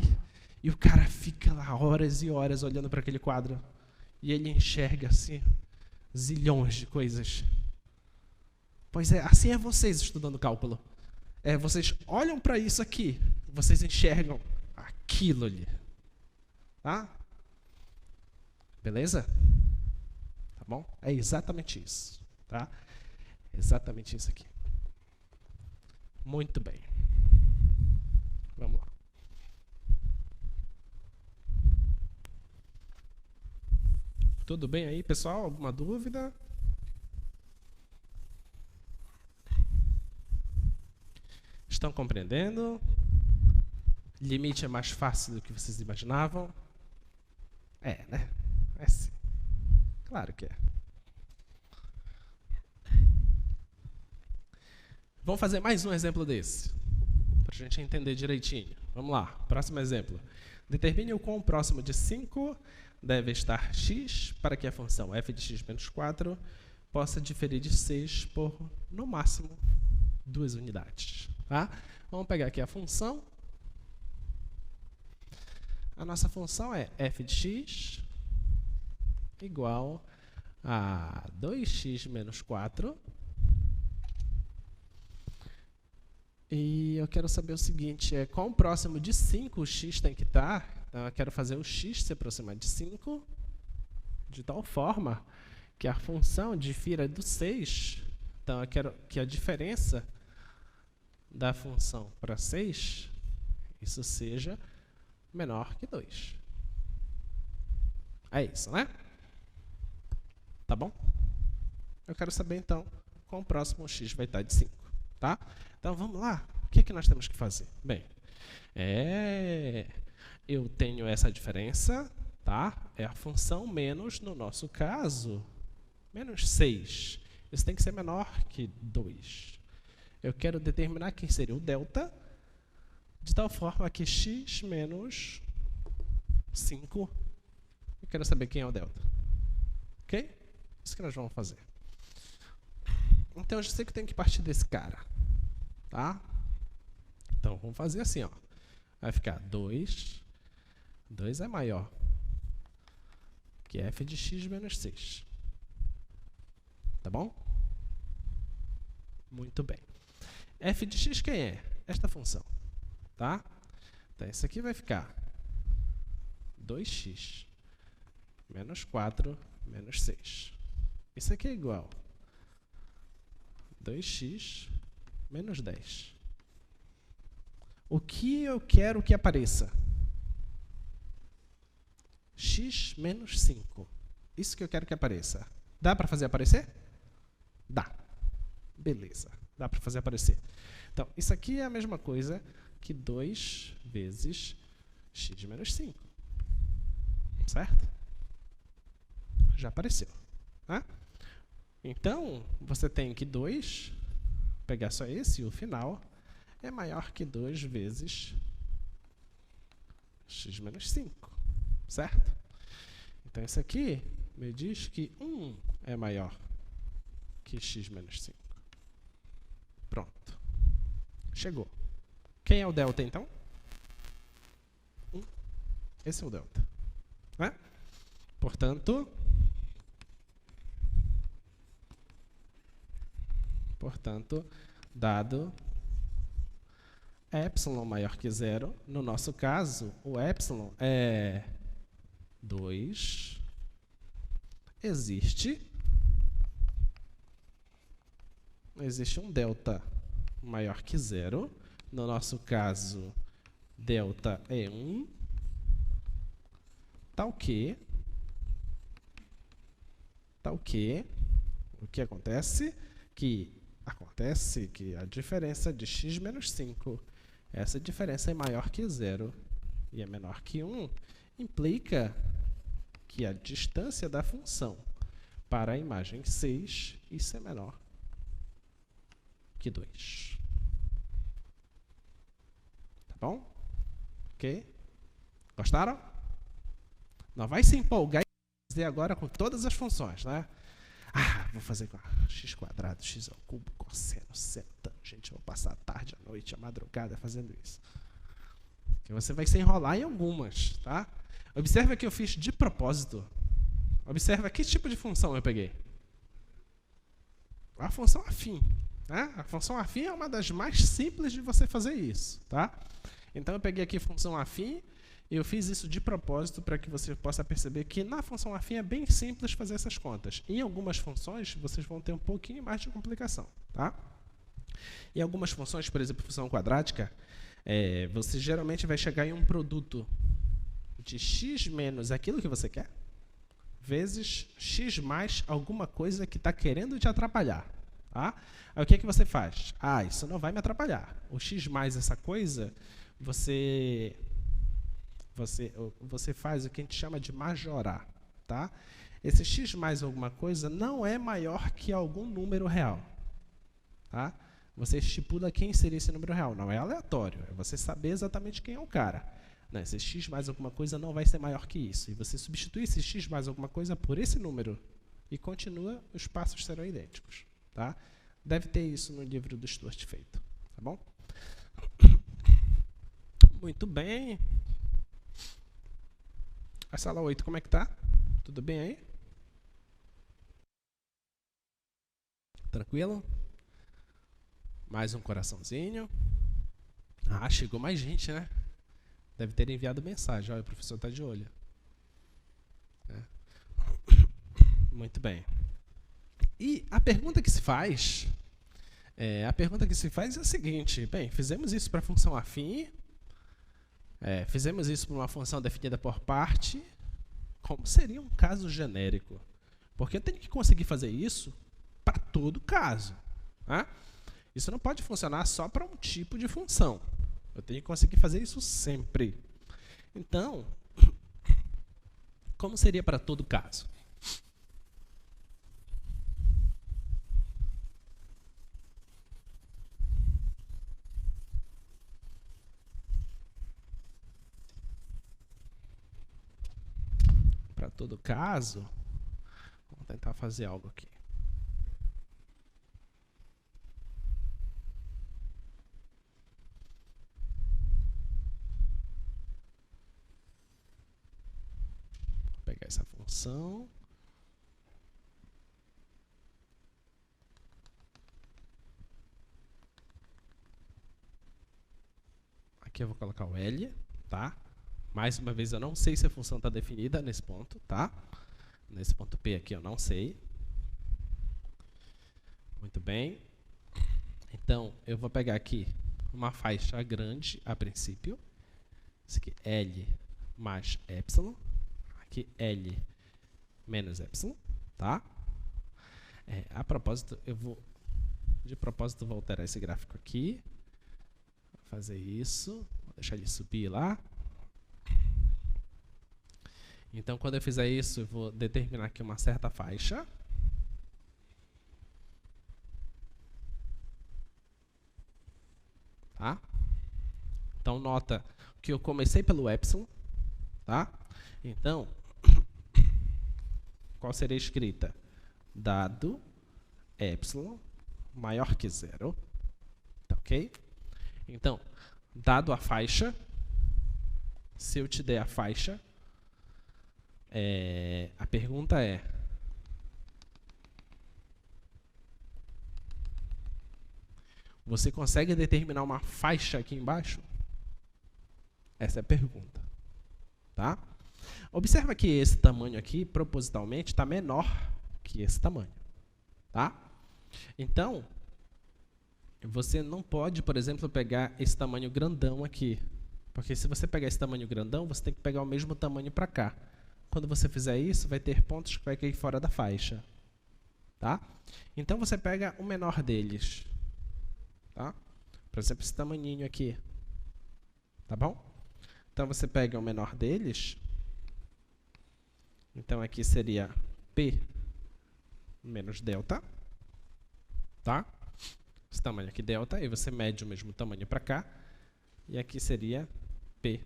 e o cara fica lá horas e horas olhando para aquele quadro e ele enxerga assim zilhões de coisas. Pois é, assim é vocês estudando cálculo. Vocês olham para isso aqui, vocês enxergam aquilo ali. Tá? Beleza? Tá bom? É exatamente isso. Tá? Exatamente isso aqui. Muito bem. Vamos lá. Tudo bem aí, pessoal? Alguma dúvida? Estão compreendendo? Limite é mais fácil do que vocês imaginavam? É, né? É sim. Claro que é. Vamos fazer mais um exemplo desse, para a gente entender direitinho. Vamos lá, próximo exemplo. Determine o quão próximo de 5 deve estar x para que a função f de x menos 4 possa diferir de 6 por, no máximo, 2 unidades. Tá? Vamos pegar aqui a função. A nossa função é f de x igual a 2x menos 4. E eu quero saber o seguinte, quão próximo de 5 o x tem que estar. Então, eu quero fazer o x se aproximar de 5, de tal forma que a função difira do 6. Então, eu quero que a diferença da função para 6, isso seja menor que 2. É isso, né? Tá bom? Eu quero saber, então, quão próximo o x vai estar de 5. Tá? Então, vamos lá. O que nós temos que fazer? Bem, eu tenho essa diferença, tá? É a função menos, no nosso caso, menos 6. Isso tem que ser menor que 2. Eu quero determinar quem seria o delta de tal forma que x menos 5, eu quero saber quem é o delta. Ok? Isso que nós vamos fazer. Então, eu já sei que eu tenho que partir desse cara. Tá? Então, vamos fazer assim, ó. Vai ficar 2 é maior que f de x menos 6. Tá bom? Muito bem. F de x quem é? Esta função. Tá? Então, isso aqui vai ficar 2x menos 4 menos 6. Isso aqui é igual a 2x menos 10. O que eu quero que apareça? X menos 5. Isso que eu quero que apareça. Dá para fazer aparecer? Dá. Beleza. Dá para fazer aparecer. Então, isso aqui é a mesma coisa que 2 vezes x menos 5. Certo? Já apareceu. Né? Então, você tem que 2, pegar só esse e o final, é maior que 2 vezes x menos 5. Certo? Então, isso aqui me diz que 1 é maior que x menos 5. Pronto. Chegou. Quem é o delta, então? 1. Esse é o delta. Né? Portanto, dado epsilon maior que 0, no nosso caso, o epsilon é 2, existe um delta maior que 0, no nosso caso, delta é 1, tal que o que acontece? Acontece que a diferença de x menos 5, essa diferença é maior que 0 e é menor que 1, implica que a distância da função para a imagem 6, isso é menor que 2. Tá bom? Ok? Gostaram? Não vai se empolgar e fazer agora com todas as funções, né? Ah, vou fazer com x², x ao cubo, cosseno, seno, tangente. Vou passar a tarde, a noite, a madrugada fazendo isso. Porque você vai se enrolar em algumas, tá? Observa que eu fiz de propósito. Observa que tipo de função eu peguei. A função afim. Né? A função afim é uma das mais simples de você fazer isso, tá? Então, eu peguei aqui função afim e eu fiz isso de propósito para que você possa perceber que na função afim é bem simples fazer essas contas. Em algumas funções, vocês vão ter um pouquinho mais de complicação, tá? Em algumas funções, por exemplo, função quadrática, você geralmente vai chegar em um produto de x menos aquilo que você quer, vezes x mais alguma coisa que está querendo te atrapalhar. Tá? Aí o que você faz? Ah, isso não vai me atrapalhar. O x mais essa coisa, você faz o que a gente chama de majorar. Tá? Esse x mais alguma coisa não é maior que algum número real. Tá? Você estipula quem seria esse número real. Não é aleatório, é você saber exatamente quem é o cara. Não, esse x mais alguma coisa não vai ser maior que isso. E você substitui esse x mais alguma coisa por esse número. E continua, os passos serão idênticos. Tá? Deve ter isso no livro do Stuart feito. Tá bom? Muito bem. A sala 8, como é que tá? Tudo bem aí? Tranquilo? Mais um coraçãozinho. Ah, chegou mais gente, né? Deve ter enviado mensagem. Olha, o professor está de olho. Muito bem. E a pergunta que se faz é a seguinte. Bem, fizemos isso para a função afim. Fizemos isso para uma função definida por parte. Como seria um caso genérico? Porque eu tenho que conseguir fazer isso para todo caso. Tá? Isso não pode funcionar só para um tipo de função. Eu tenho que conseguir fazer isso sempre. Então, como seria para todo caso? todo caso, vamos tentar fazer algo aqui. Vou pegar essa função. Aqui eu vou colocar o L, tá? Mais uma vez, eu não sei se a função está definida nesse ponto, tá? Nesse ponto P aqui eu não sei. Muito bem. Então, eu vou pegar aqui uma faixa grande a princípio. Isso aqui, L mais epsilon. Aqui, L menos epsilon, tá? A propósito, de propósito, vou alterar esse gráfico aqui. Vou fazer isso. Vou deixar ele subir lá. Então, quando eu fizer isso, eu vou determinar aqui uma certa faixa. Tá? Então, nota que eu comecei pelo epsilon. Tá? Então, qual seria a escrita? Dado epsilon maior que 0. Tá ok? Então, dado a faixa, se eu te der a faixa, a pergunta é: você consegue determinar uma faixa aqui embaixo? Essa é a pergunta. Tá? Observa que esse tamanho aqui, propositalmente, está menor que esse tamanho. Tá? Então, você não pode, por exemplo, pegar esse tamanho grandão aqui. Porque se você pegar esse tamanho grandão, você tem que pegar o mesmo tamanho para cá. Quando você fizer isso, vai ter pontos que vai cair fora da faixa. Tá? Então, você pega o menor deles. Tá? Por exemplo, esse tamaninho aqui. Tá bom? Então, você pega o menor deles. Então, aqui seria P menos delta. Tá? Esse tamanho aqui, delta. E você mede o mesmo tamanho para cá. E aqui seria P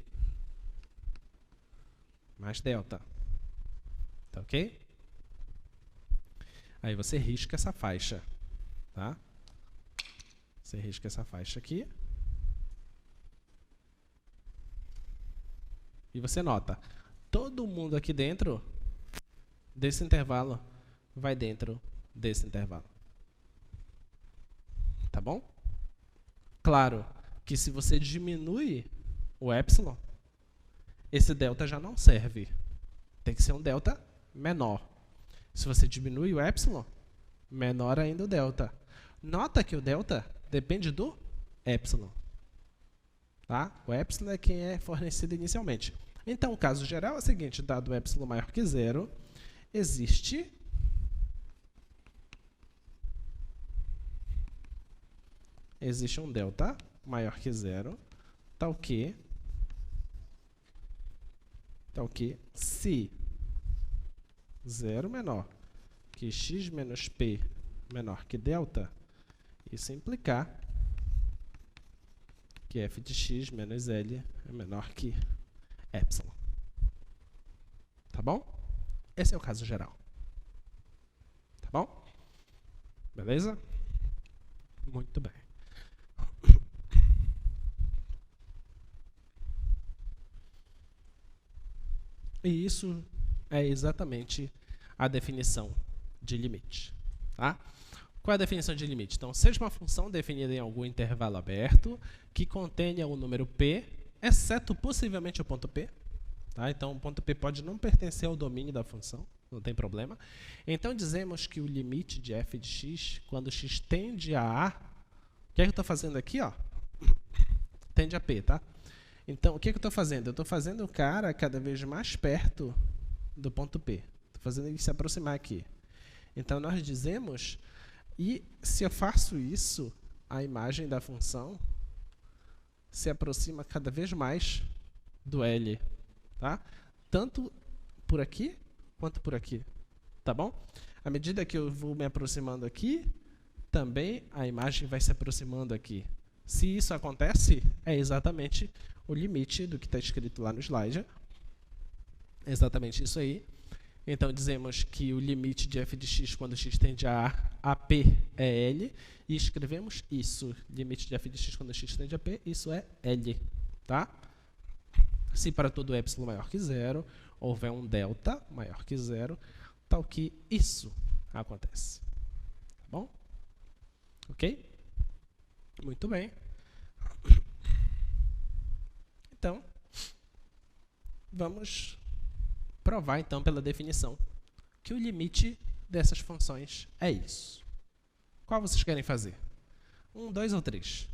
mais delta. Tá ok? Aí você risca essa faixa. Tá? Você risca essa faixa aqui. E você nota, todo mundo aqui dentro desse intervalo vai dentro desse intervalo. Tá bom? Claro que se você diminui o epsilon, esse delta já não serve. Tem que ser um delta menor. Se você diminui o epsilon, menor ainda o delta. Nota que o delta depende do epsilon. Tá? O epsilon é quem é fornecido inicialmente. Então, o caso geral é o seguinte: dado o epsilon maior que 0, existe um delta maior que 0, tal que se 0 menor que x menos p menor que delta, isso implicar que f de x menos L é menor que epsilon. Tá bom? Esse é o caso geral. Tá bom? Beleza? Muito bem. E isso é exatamente a definição de limite. Tá? Qual é a definição de limite? Então, seja uma função definida em algum intervalo aberto que contenha o número p, exceto possivelmente o ponto p. Tá? Então, o ponto p pode não pertencer ao domínio da função, não tem problema. Então, dizemos que o limite de f de x, quando x tende a a, o que é que eu estou fazendo aqui? Ó? Tende a p, tá? Então, o que é que eu estou fazendo? Eu estou fazendo o cara cada vez mais perto do ponto P. Estou fazendo ele se aproximar aqui. Então, nós dizemos, e se eu faço isso, a imagem da função se aproxima cada vez mais do L. Tá? Tanto por aqui, quanto por aqui. Tá bom? À medida que eu vou me aproximando aqui, também a imagem vai se aproximando aqui. Se isso acontece, é exatamente o limite do que está escrito lá no slide. É exatamente isso aí. Então, dizemos que o limite de f de x quando x tende a P é L, e escrevemos isso. Limite de f de x quando x tende a P, isso é L. Tá? Se para todo epsilon maior que zero, houver um delta maior que zero, tal que isso acontece. Tá bom? Ok? Muito bem. Então, vamos provar, então, pela definição, que o limite dessas funções é isso. Qual vocês querem fazer? 1, 2 ou 3?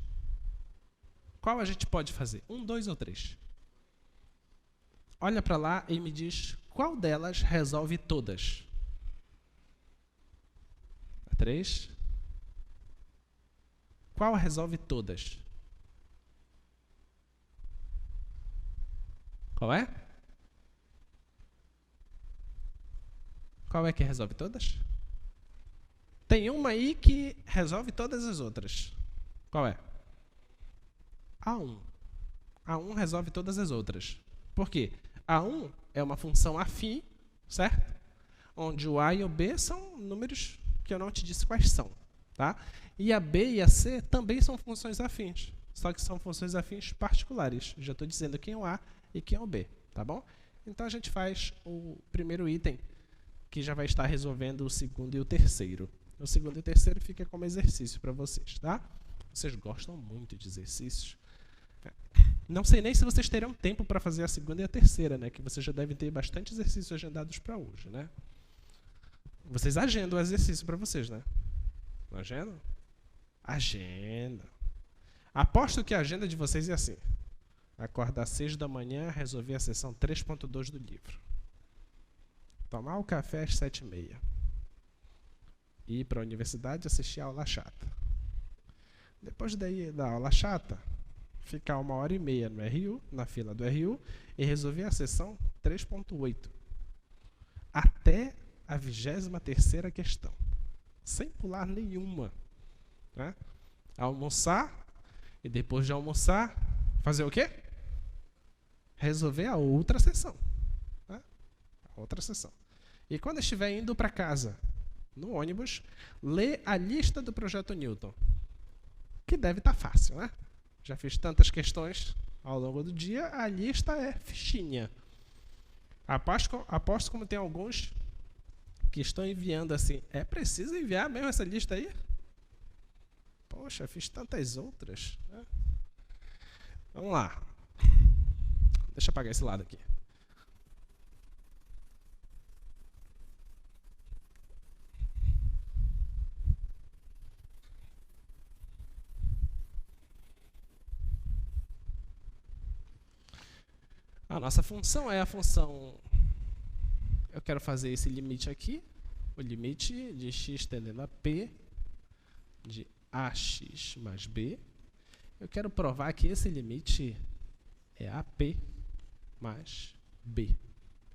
Qual a gente pode fazer? 1, 2 ou 3? Olha para lá e me diz qual delas resolve todas. A 3. Qual resolve todas? Qual é? Qual é que resolve todas? Tem uma aí que resolve todas as outras. Qual é? A1. A1 resolve todas as outras. Por quê? A1 é uma função afim, certo? Onde o A e o B são números que eu não te disse quais são. Tá? E a B e a C também são funções afins. Só que são funções afins particulares. Já estou dizendo quem é o A e quem é o B. Tá bom? Então a gente faz o primeiro item, que já vai estar resolvendo o segundo e o terceiro. O segundo e o terceiro fica como exercício para vocês, tá? Vocês gostam muito de exercícios. Não sei nem se vocês terão tempo para fazer a segunda e a terceira, né? Que vocês já devem ter bastante exercícios agendados para hoje, né? Vocês agendam o exercício para vocês, né? Não agendam? Agenda. Aposto que a agenda de vocês é assim. Acordar às 6 da manhã, resolver a sessão 3.2 do livro. Tomar o café às 7h30. Ir para a universidade assistir a aula chata. Depois daí da aula chata, ficar 1h30 no RU, na fila do RU, e resolver a sessão 3.8. Até a 23ª questão. Sem pular nenhuma. Né? Almoçar, e depois de almoçar, fazer o quê? Resolver a outra sessão. Né? A outra sessão. E quando estiver indo para casa, no ônibus, lê a lista do Projeto Newton. Que deve estar fácil, né? Já fiz tantas questões ao longo do dia, a lista é fichinha. Aposto como tem alguns que estão enviando assim. É preciso enviar mesmo essa lista aí? Poxa, fiz tantas outras. Né? Vamos lá. Deixa eu apagar esse lado aqui. A nossa função é a função... Eu quero fazer esse limite aqui. O limite de x tendendo a P de AX mais B. Eu quero provar que esse limite é AP mais B.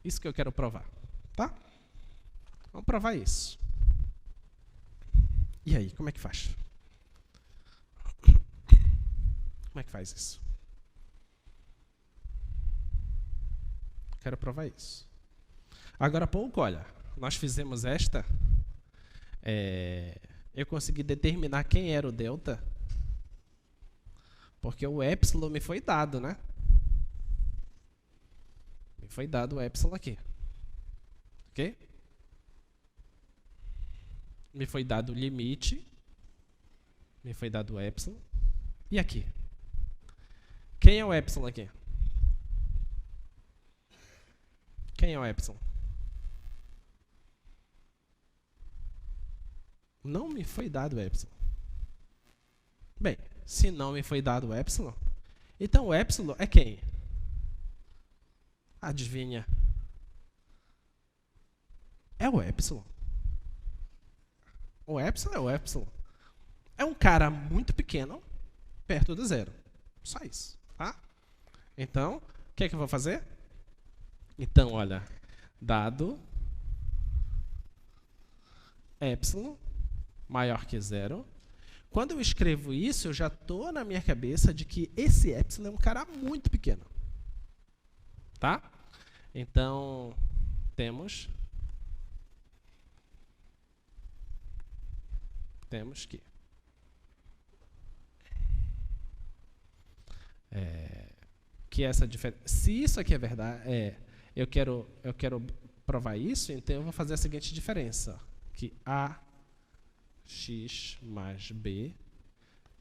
Isso que eu quero provar. Tá? Vamos provar isso. E aí, como é que faz? Como é que faz isso? Quero provar isso. Agora há pouco, olha, nós fizemos esta. Eu consegui determinar quem era o delta, porque o epsilon me foi dado, né? Me foi dado o epsilon aqui. Ok? Me foi dado o limite. Me foi dado o epsilon. E aqui? Quem é o epsilon aqui? Quem é o epsilon? Não me foi dado o epsilon. Bem, se não me foi dado o epsilon, então o epsilon é quem? Adivinha? É o epsilon. O epsilon é o epsilon. É um cara muito pequeno, perto do zero. Só isso, tá? Então, o que é que eu vou fazer? Então, olha, dado epsilon maior que zero. Quando eu escrevo isso, eu já estou na minha cabeça de que esse epsilon é um cara muito pequeno. Tá? Então, temos temos que essa diferença. Se isso aqui é verdade, eu quero provar isso, então eu vou fazer a seguinte diferença, que AX mais B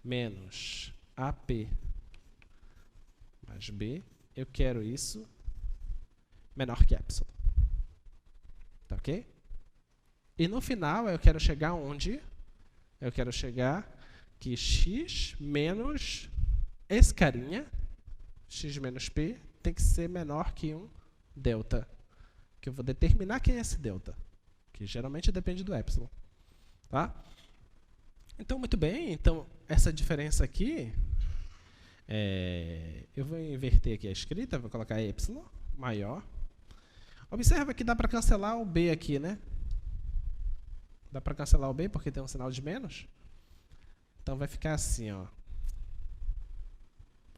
menos AP mais B, eu quero isso menor que epsilon. Tá ok? E no final eu quero chegar onde? Eu quero chegar que x menos esse carinha, x menos p, tem que ser menor que um delta. Que eu vou determinar quem é esse delta, que geralmente depende do epsilon. Tá? Então, muito bem. Então, essa diferença aqui, eu vou inverter aqui a escrita, vou colocar epsilon maior. Observa que dá para cancelar o b aqui, né? Dá para cancelar o b porque tem um sinal de menos. Então, vai ficar assim, ó.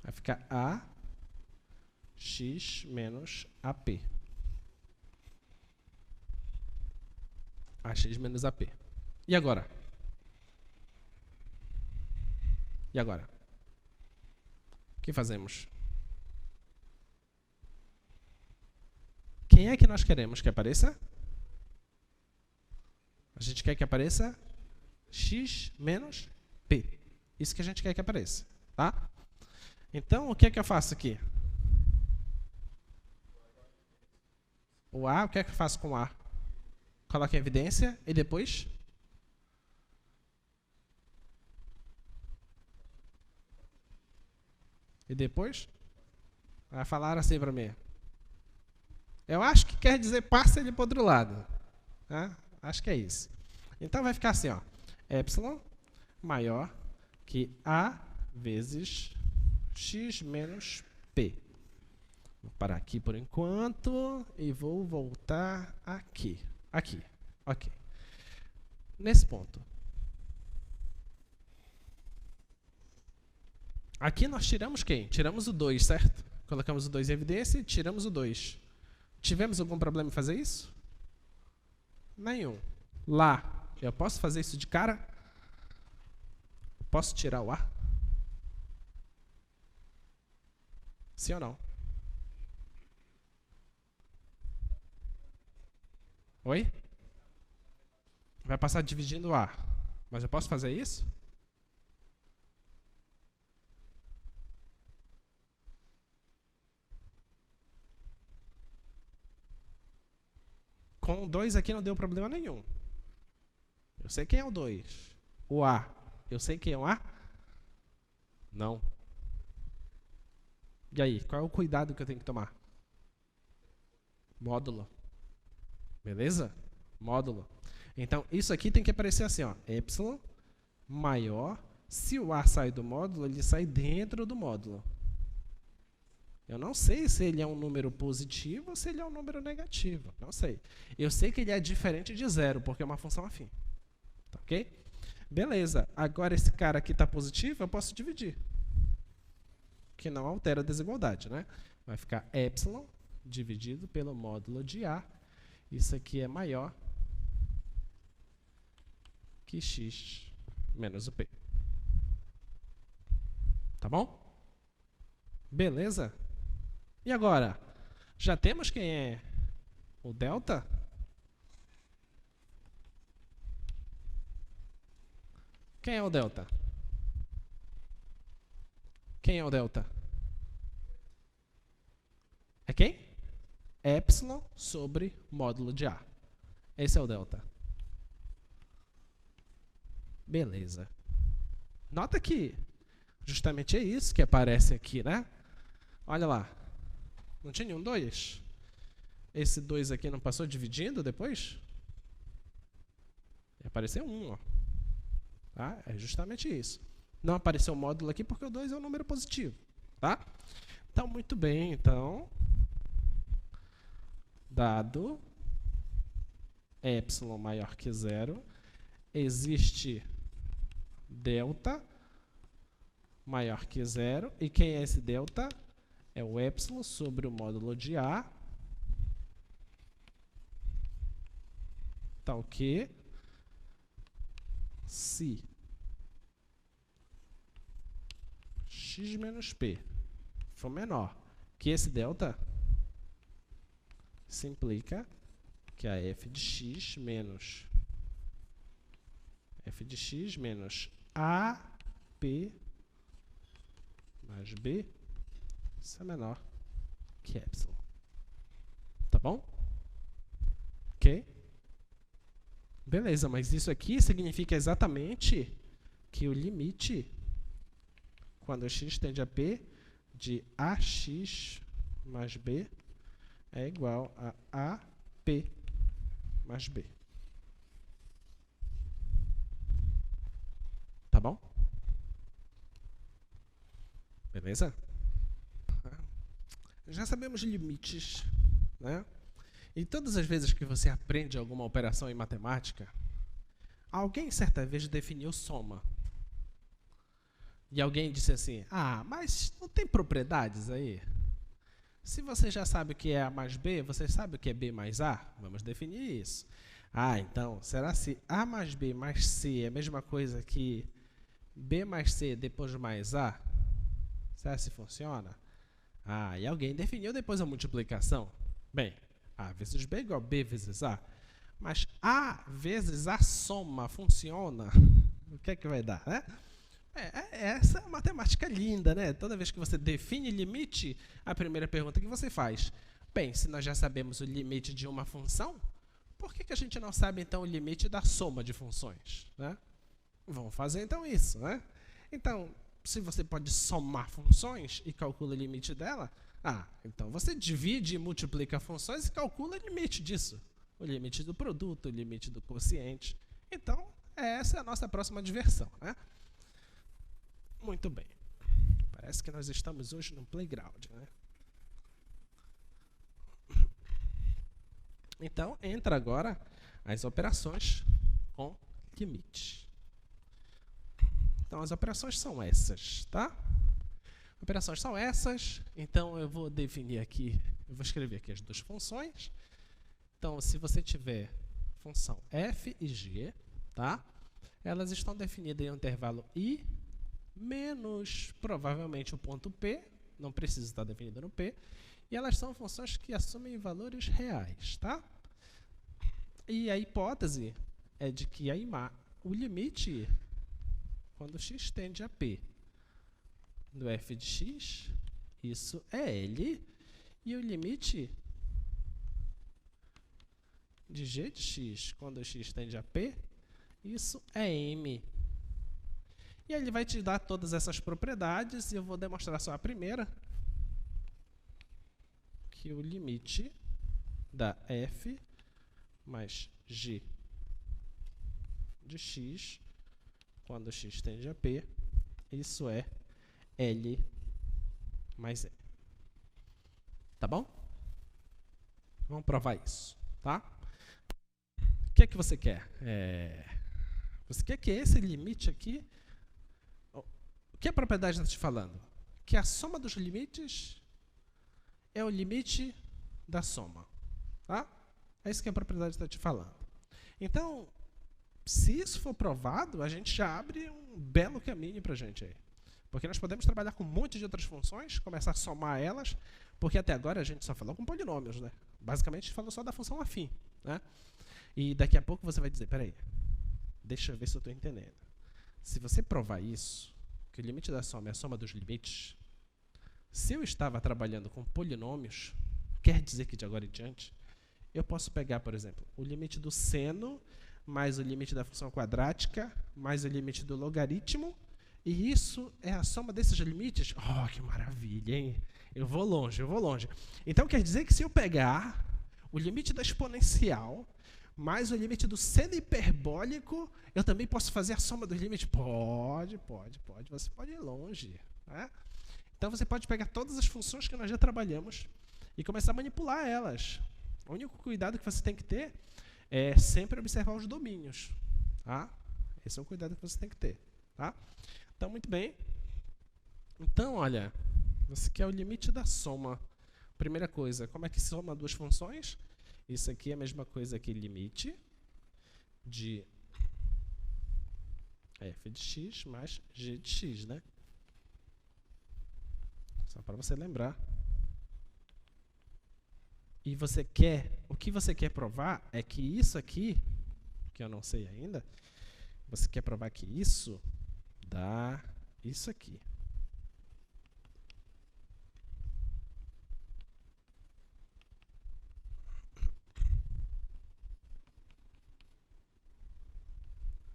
Vai ficar AX menos AP. AX menos AP. E agora? E agora? O que fazemos? Quem é que nós queremos que apareça? A gente quer que apareça x menos p. Isso que a gente quer que apareça. Tá? Então, o que é que eu faço aqui? O A, o que é que eu faço com o A? Coloco em evidência e depois? E depois? Vai falar assim para mim. Eu acho que quer dizer passa ele para o outro lado. Né? Acho que é isso. Então vai ficar assim, ó. Epsilon maior que A vezes x menos p. Vou parar aqui por enquanto e vou voltar aqui. Aqui. Ok. Nesse ponto. Aqui nós tiramos quem? Tiramos o 2, certo? Colocamos o 2 em evidência e tiramos o 2. Tivemos algum problema em fazer isso? Nenhum. Lá, eu posso fazer isso de cara? Posso tirar o A? Sim ou não? Oi? Vai passar dividindo o A. Mas eu posso fazer isso? Com o 2 aqui não deu problema nenhum. Eu sei quem é o 2. O A. Eu sei quem é o A? Não. E aí, qual é o cuidado que eu tenho que tomar? Módulo. Beleza? Módulo. Então, isso aqui tem que aparecer assim, ó. Epsilon maior. Se o A sai do módulo, ele sai dentro do módulo. Eu não sei se ele é um número positivo ou se ele é um número negativo. Não sei. Eu sei que ele é diferente de zero, porque é uma função afim. Tá ok? Beleza. Agora, esse cara aqui está positivo, eu posso dividir. Que não altera a desigualdade, né? Vai ficar epsilon dividido pelo módulo de A. Isso aqui é maior que x menos o p. Tá bom? Beleza? E agora? Já temos quem é o delta? Quem é o delta? Quem é o delta? É quem? Epsilon sobre módulo de A. Esse é o delta. Beleza. Nota que justamente é isso que aparece aqui, né? Olha lá. Não tinha nenhum 2? Esse 2 aqui não passou dividindo depois? Apareceu 1, ó. Tá? É justamente isso. Não apareceu o módulo aqui porque o 2 é um número positivo. Tá? Então, muito bem. Então, dado epsilon maior que 0, existe delta maior que 0. E quem é esse delta? É o epsilon sobre o módulo de A. Tal que se x menos p for menor que esse delta, isso implica que a f de x menos AP mais B, isso é menor que epsilon. Tá bom? Ok? Beleza, mas isso aqui significa exatamente que o limite, quando x tende a P, de AX mais B é igual a AP mais B. Tá bom? Beleza? Já sabemos limites, né? E todas as vezes que você aprende alguma operação em matemática, alguém certa vez definiu soma. E alguém disse assim, mas não tem propriedades aí? Se você já sabe o que é A mais B, você sabe o que é B mais A? Vamos definir isso. Então, será se A mais B mais C é a mesma coisa que B mais C depois mais A? Será se funciona? E alguém definiu depois a multiplicação. Bem, A vezes B igual a B vezes A. Mas A vezes a soma funciona? O que é que vai dar, né? Essa é uma matemática linda, né? Toda vez que você define limite, a primeira pergunta que você faz, bem, se nós já sabemos o limite de uma função, por que a gente não sabe, então, o limite da soma de funções, né? Vamos fazer, então, isso, né? Então, se você pode somar funções e calcula o limite dela, então você divide e multiplica funções e calcula o limite disso. O limite do produto, o limite do quociente. Então, essa é a nossa próxima diversão, né? Muito bem. Parece que nós estamos hoje no playground, né? Então, entra agora as operações com limite. Então, as operações são essas, tá? Operações são essas. Então, eu vou definir aqui, eu vou escrever aqui as duas funções. Então, se você tiver função f e g, tá? Elas estão definidas em um intervalo i menos, provavelmente, o ponto P, não precisa estar definido no P, e elas são funções que assumem valores reais, tá? E a hipótese é de que o limite, quando x tende a P do f de x, isso é L, e o limite de g de x, quando x tende a P, isso é M. E ele vai te dar todas essas propriedades, e eu vou demonstrar só a primeira, que o limite da f mais g de x, quando x tende a P, isso é L mais E. Tá bom? Vamos provar isso, tá? O que é que você quer? Você quer que esse limite aqui... O que a propriedade está te falando? Que a soma dos limites é o limite da soma. Tá? É isso que a propriedade está te falando. Então, se isso for provado, a gente já abre um belo caminho para a gente aí. Porque nós podemos trabalhar com um monte de outras funções, começar a somar elas, porque até agora a gente só falou com polinômios, né? Basicamente, a gente falou só da função afim, né? E daqui a pouco você vai dizer, peraí, deixa eu ver se eu estou entendendo. Se você provar isso, que o limite da soma é a soma dos limites, se eu estava trabalhando com polinômios, quer dizer que de agora em diante, eu posso pegar, por exemplo, o limite do seno, mais o limite da função quadrática, mais o limite do logaritmo, e isso é a soma desses limites. Oh, que maravilha, hein? Eu vou longe, eu vou longe. Então, quer dizer que se eu pegar o limite da exponencial, mais o limite do seno hiperbólico, eu também posso fazer a soma dos limites? Pode. Você pode ir longe, né? Então, você pode pegar todas as funções que nós já trabalhamos e começar a manipular elas. O único cuidado que você tem que ter é sempre observar os domínios, tá? Esse é o cuidado que você tem que ter, tá? Então, muito bem. Então, olha, você quer o limite da soma. Primeira coisa, como é que soma duas funções? Isso aqui é a mesma coisa que limite de f de x mais g de x, né? Só para você lembrar. E o que você quer provar é que isso aqui, que eu não sei ainda, você quer provar que isso dá isso aqui.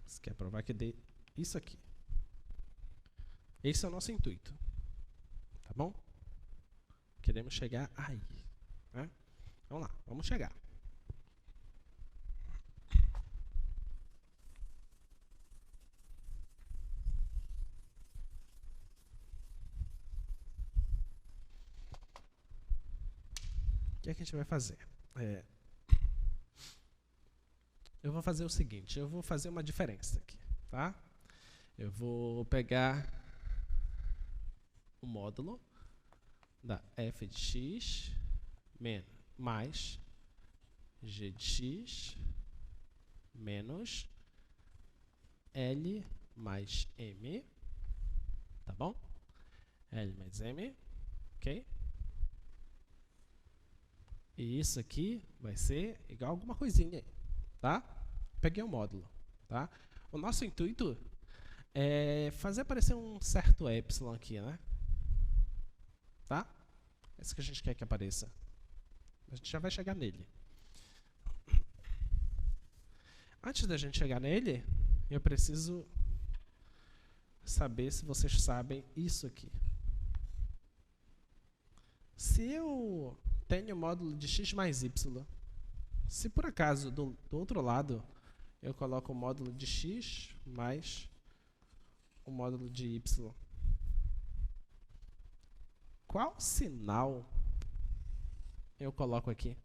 Você quer provar que dê isso aqui. Esse é o nosso intuito. Tá bom? Queremos chegar aí. Né? Vamos lá, vamos chegar. O que é que a gente vai fazer? Eu vou fazer o seguinte, eu vou fazer uma diferença aqui, tá? Eu vou pegar o módulo da f de x mais g de x menos L mais M, tá bom? L mais M, ok? E isso aqui vai ser igual a alguma coisinha aí, tá? Peguei o módulo, tá? O nosso intuito é fazer aparecer um certo epsilon aqui, né? Tá? É isso que a gente quer que apareça. A gente já vai chegar nele. Antes da gente chegar nele, eu preciso saber se vocês sabem isso aqui. Se eu tenho o módulo de x mais y, se por acaso do outro lado eu coloco o módulo de x mais o módulo de y, qual sinal eu coloco aqui?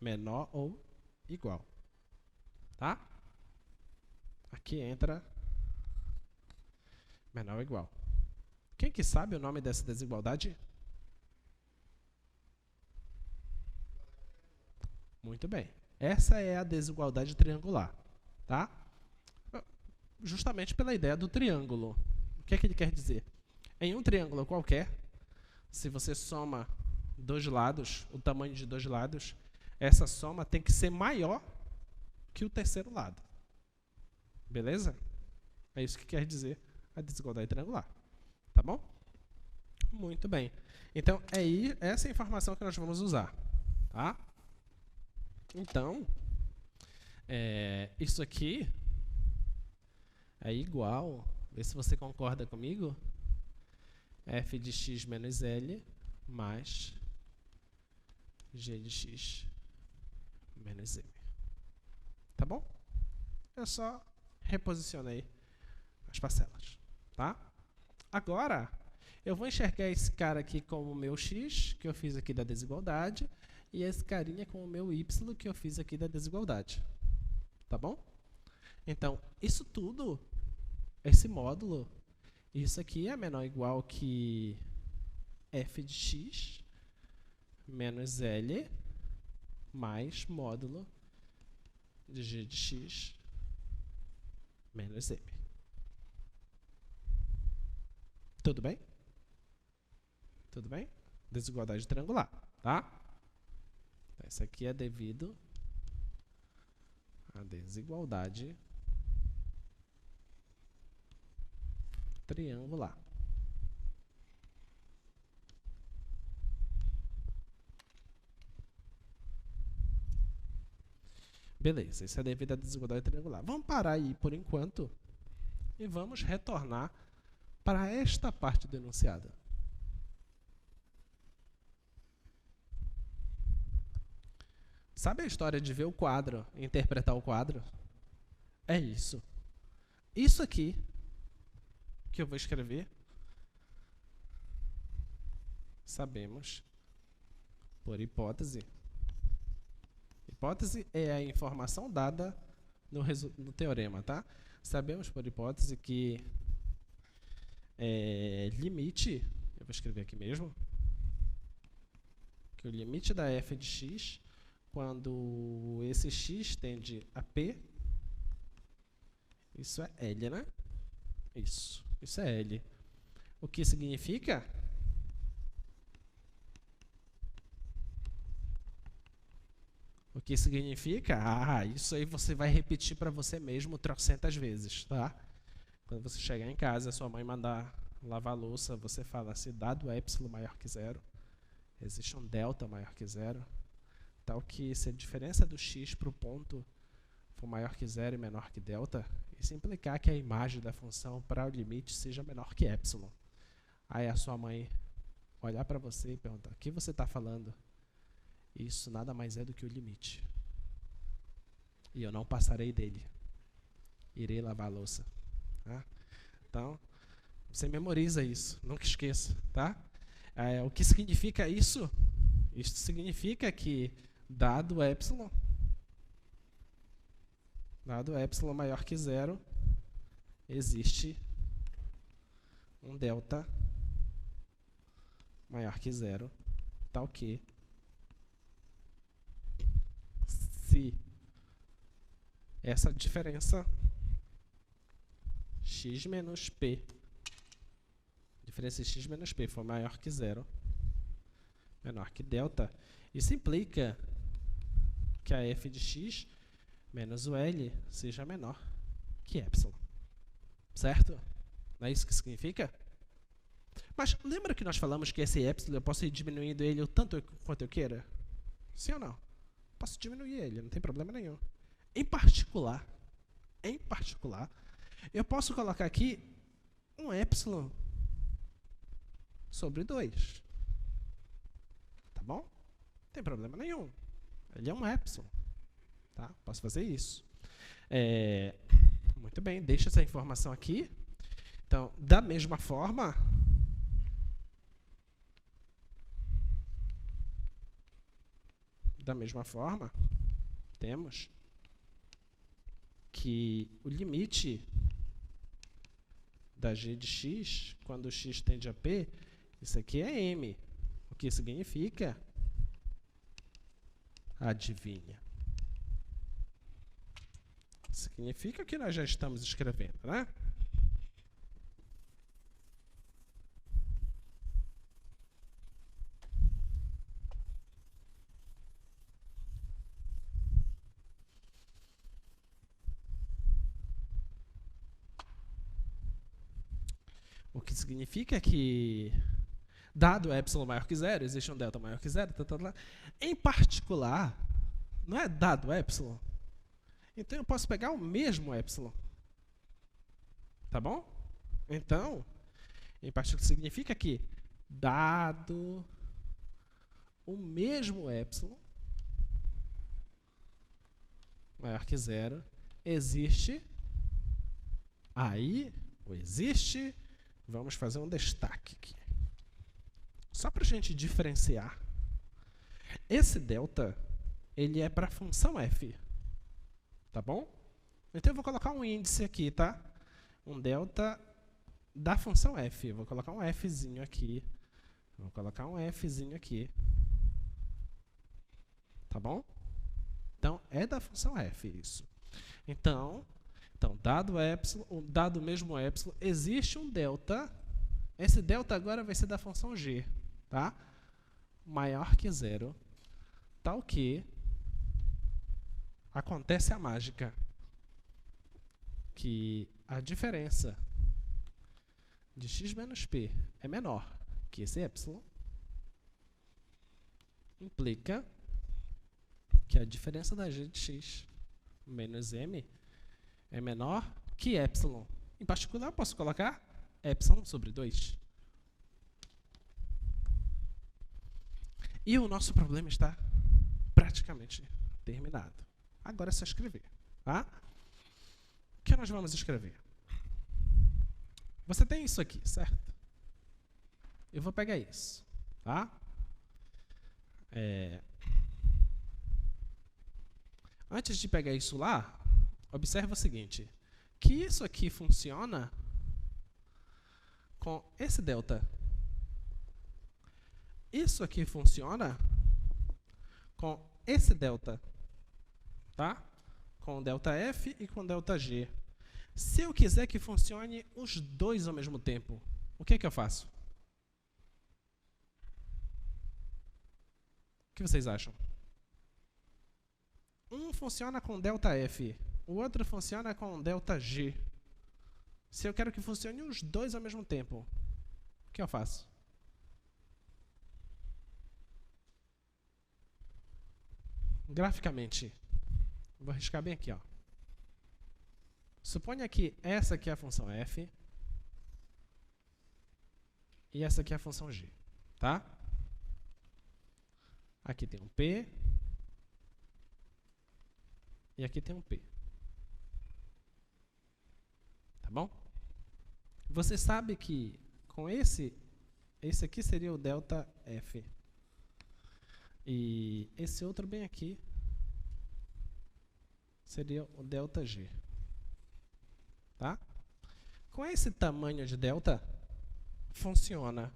Menor ou igual, tá? Aqui entra menor ou igual. Quem que sabe o nome dessa desigualdade? Muito bem. Essa é a desigualdade triangular, tá? Justamente pela ideia do triângulo. O que é que ele quer dizer? Em um triângulo qualquer, se você soma dois lados, o tamanho de dois lados, essa soma tem que ser maior que o terceiro lado. Beleza? É isso que quer dizer a desigualdade triangular. Tá bom? Muito bem. Então, é essa informação que nós vamos usar. Tá? Então, isso aqui é igual, vê se você concorda comigo, f de x menos L mais g de x menos M. Tá bom? Eu só reposicionei as parcelas. Tá? Agora, eu vou enxergar esse cara aqui como o meu x, que eu fiz aqui da desigualdade, e esse carinha como o meu y, que eu fiz aqui da desigualdade. Tá bom? Então, isso tudo, esse módulo, isso aqui é menor ou igual que f de x menos L mais módulo de g de x menos M. Tudo bem? Tudo bem? Desigualdade triangular, tá? Então, isso aqui é devido à desigualdade triangular. Beleza, isso é devido à desigualdade triangular. Vamos parar aí por enquanto e vamos retornar para esta parte do enunciado. Sabe a história de ver o quadro e interpretar o quadro? É isso. Isso aqui que eu vou escrever, sabemos por hipótese. Hipótese é a informação dada no teorema, tá? Sabemos por hipótese que limite, eu vou escrever aqui mesmo, que o limite da f de x quando esse x tende a P, isso é L, né? Isso é L. O que significa? O que significa? Isso aí você vai repetir para você mesmo trocentas vezes, tá? Quando você chegar em casa, sua mãe mandar lavar a louça, você fala, se dado epsilon maior que zero, existe um delta maior que zero, tal que se a diferença do x para o ponto for maior que zero e menor que delta, isso implicar que a imagem da função para o limite seja menor que epsilon. Aí a sua mãe olhar para você e perguntar, o que você está falando? Isso nada mais é do que o limite. E eu não passarei dele. Irei lavar a louça. Tá? Então, você memoriza isso, nunca esqueça. Tá? O que significa isso? Isso significa que, dado epsilon maior que zero, existe um delta maior que zero, tal que se essa diferença x menos p, diferença x menos p for maior que zero, menor que delta, isso implica que a f de x menos o L seja menor que epsilon. Certo? Não é isso que significa? Mas lembra que nós falamos que esse epsilon eu posso ir diminuindo ele o tanto quanto eu queira? Sim ou não? Posso diminuir ele, não tem problema nenhum. Em particular, eu posso colocar aqui um epsilon sobre 2. Tá bom? Não tem problema nenhum. Ele é um epsilon. Tá? Posso fazer isso. Muito bem, deixa essa informação aqui. Então, da mesma forma, temos que o limite da g de x, quando x tende a p, isso aqui é m. O que significa? Adivinha. Significa que nós já estamos escrevendo, né? O que significa que, dado epsilon maior que zero, existe um delta maior que zero, em particular, não é dado epsilon, então eu posso pegar o mesmo epsilon. Tá bom? Então, em particular, significa que, dado o mesmo epsilon maior que zero, existe, vamos fazer um destaque aqui. Só para a gente diferenciar, esse delta, ele é para a função f. Tá bom? Então eu vou colocar um índice aqui, tá? Um delta da função f. Eu vou colocar um fzinho aqui. Tá bom? Então, é da função f isso. Então dado epsilon, dado o mesmo epsilon, existe um delta. Esse delta agora vai ser da função g, tá? Maior que zero, tal que acontece a mágica, que a diferença de x menos p é menor que esse epsilon, implica que a diferença da g de x menos m é menor que epsilon. Em particular, eu posso colocar epsilon sobre 2. E o nosso problema está praticamente terminado. Agora é só escrever. Tá? O que nós vamos escrever? Você tem isso aqui, certo? Eu vou pegar isso. Tá? Antes de pegar isso lá, observe o seguinte, que isso aqui funciona com esse delta. Isso aqui funciona com esse delta, tá? Com delta F e com delta G. Se eu quiser que funcione os dois ao mesmo tempo, o que é que eu faço? O que vocês acham? Um funciona com delta F, o outro funciona com delta G. Se eu quero que funcione os dois ao mesmo tempo, o que eu faço? Graficamente, vou riscar bem aqui, ó. Suponha que essa aqui é a função f e essa aqui é a função g, tá? Aqui tem um p e aqui tem um p. Tá bom? Você sabe que com esse aqui seria o delta f. E esse outro bem aqui seria o delta g. Tá? Com esse tamanho de delta, funciona.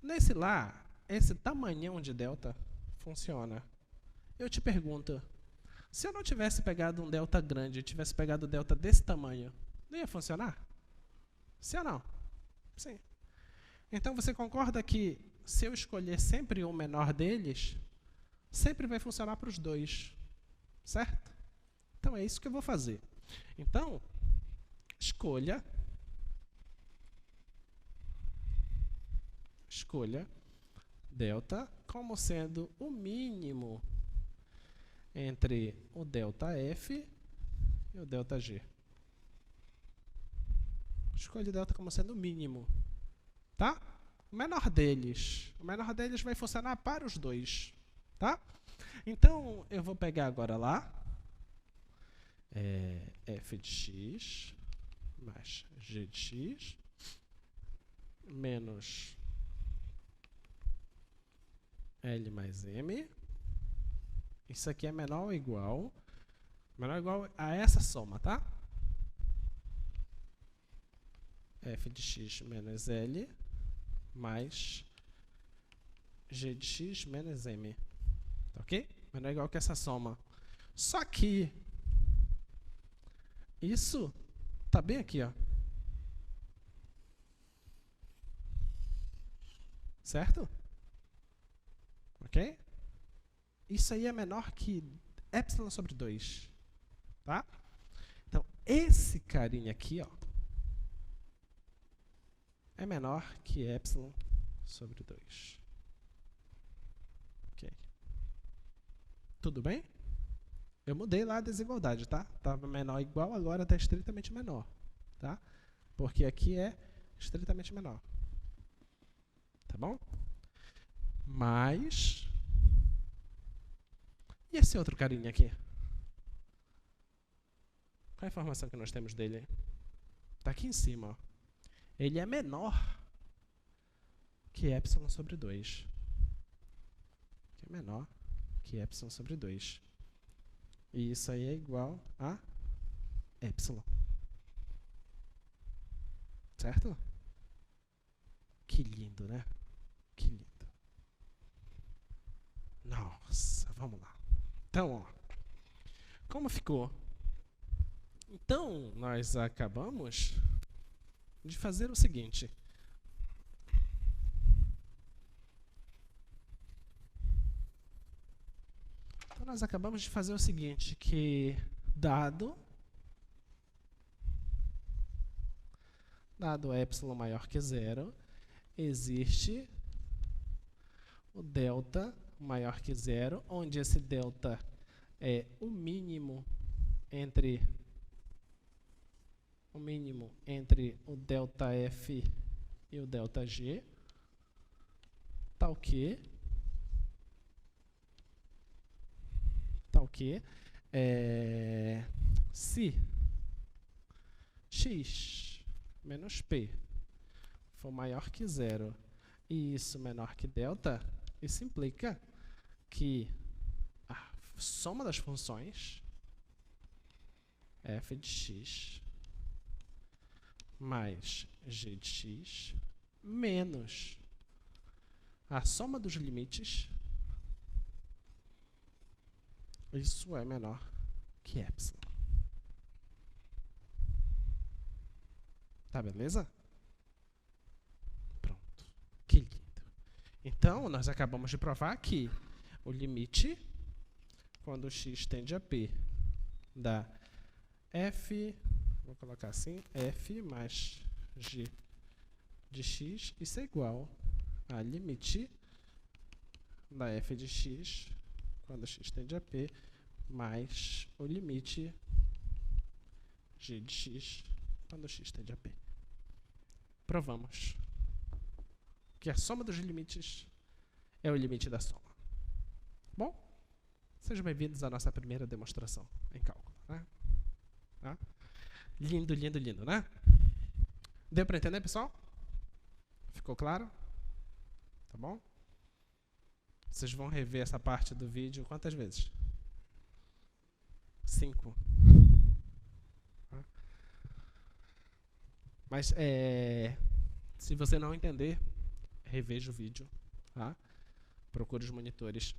Nesse lá, esse tamanhão de delta funciona. Eu te pergunto, se eu não tivesse pegado um delta grande, tivesse pegado um delta desse tamanho, não ia funcionar? Sim ou não? Sim. Então você concorda que se eu escolher sempre o menor deles, sempre vai funcionar para os dois, certo? Então é isso que eu vou fazer. Então, escolha delta como sendo o mínimo entre o delta F e o delta G. Escolha delta como sendo o mínimo, tá? O menor deles vai funcionar para os dois, tá? Então, eu vou pegar agora lá, f de x mais g de x menos L mais M. Isso aqui é menor ou igual a essa soma, tá? F de x menos L mais G de x menos M. Tá ok? Menor ou igual que essa soma. Só que isso tá bem aqui, ó. Certo? Ok? Isso aí é menor que epsilon sobre 2. Tá? Então, esse carinha aqui, ó, é menor que epsilon sobre 2. Ok. Tudo bem? Eu mudei lá a desigualdade, tá? Estava menor ou igual, agora está estritamente menor. Tá? Porque aqui é estritamente menor. Tá bom? Mas... e esse outro carinha aqui? Qual a informação que nós temos dele? Está aqui em cima, ó. Ele é menor que epsilon sobre 2. Que é menor que epsilon sobre 2. E isso aí é igual a epsilon. Certo? Que lindo, né? Que lindo. Nossa, vamos lá. Então, ó, como ficou? Então, nós acabamos de fazer o seguinte. Então, nós acabamos de fazer o seguinte, que dado epsilon maior que zero, existe o delta maior que zero, onde esse delta é o mínimo entre o delta F e o delta G, tal que se x menos p for maior que zero e isso menor que delta, isso implica que a soma das funções f de x mais g de x menos a soma dos limites isso é menor que epsilon. Tá, beleza? Pronto. Que lindo. Então, nós acabamos de provar que o limite, quando x tende a p, dá f, vou colocar assim, f mais g de x, isso é igual a limite da f de x, quando x tende a p, mais o limite g de x, quando x tende a p. Provamos que a soma dos limites é o limite da soma. Bom, sejam bem-vindos à nossa primeira demonstração em cálculo. Né? Tá? Lindo, lindo, lindo, né? Deu para entender, pessoal? Ficou claro? Tá bom? Vocês vão rever essa parte do vídeo quantas vezes? 5. Tá? Mas, se você não entender, reveja o vídeo, tá? Procure os monitores.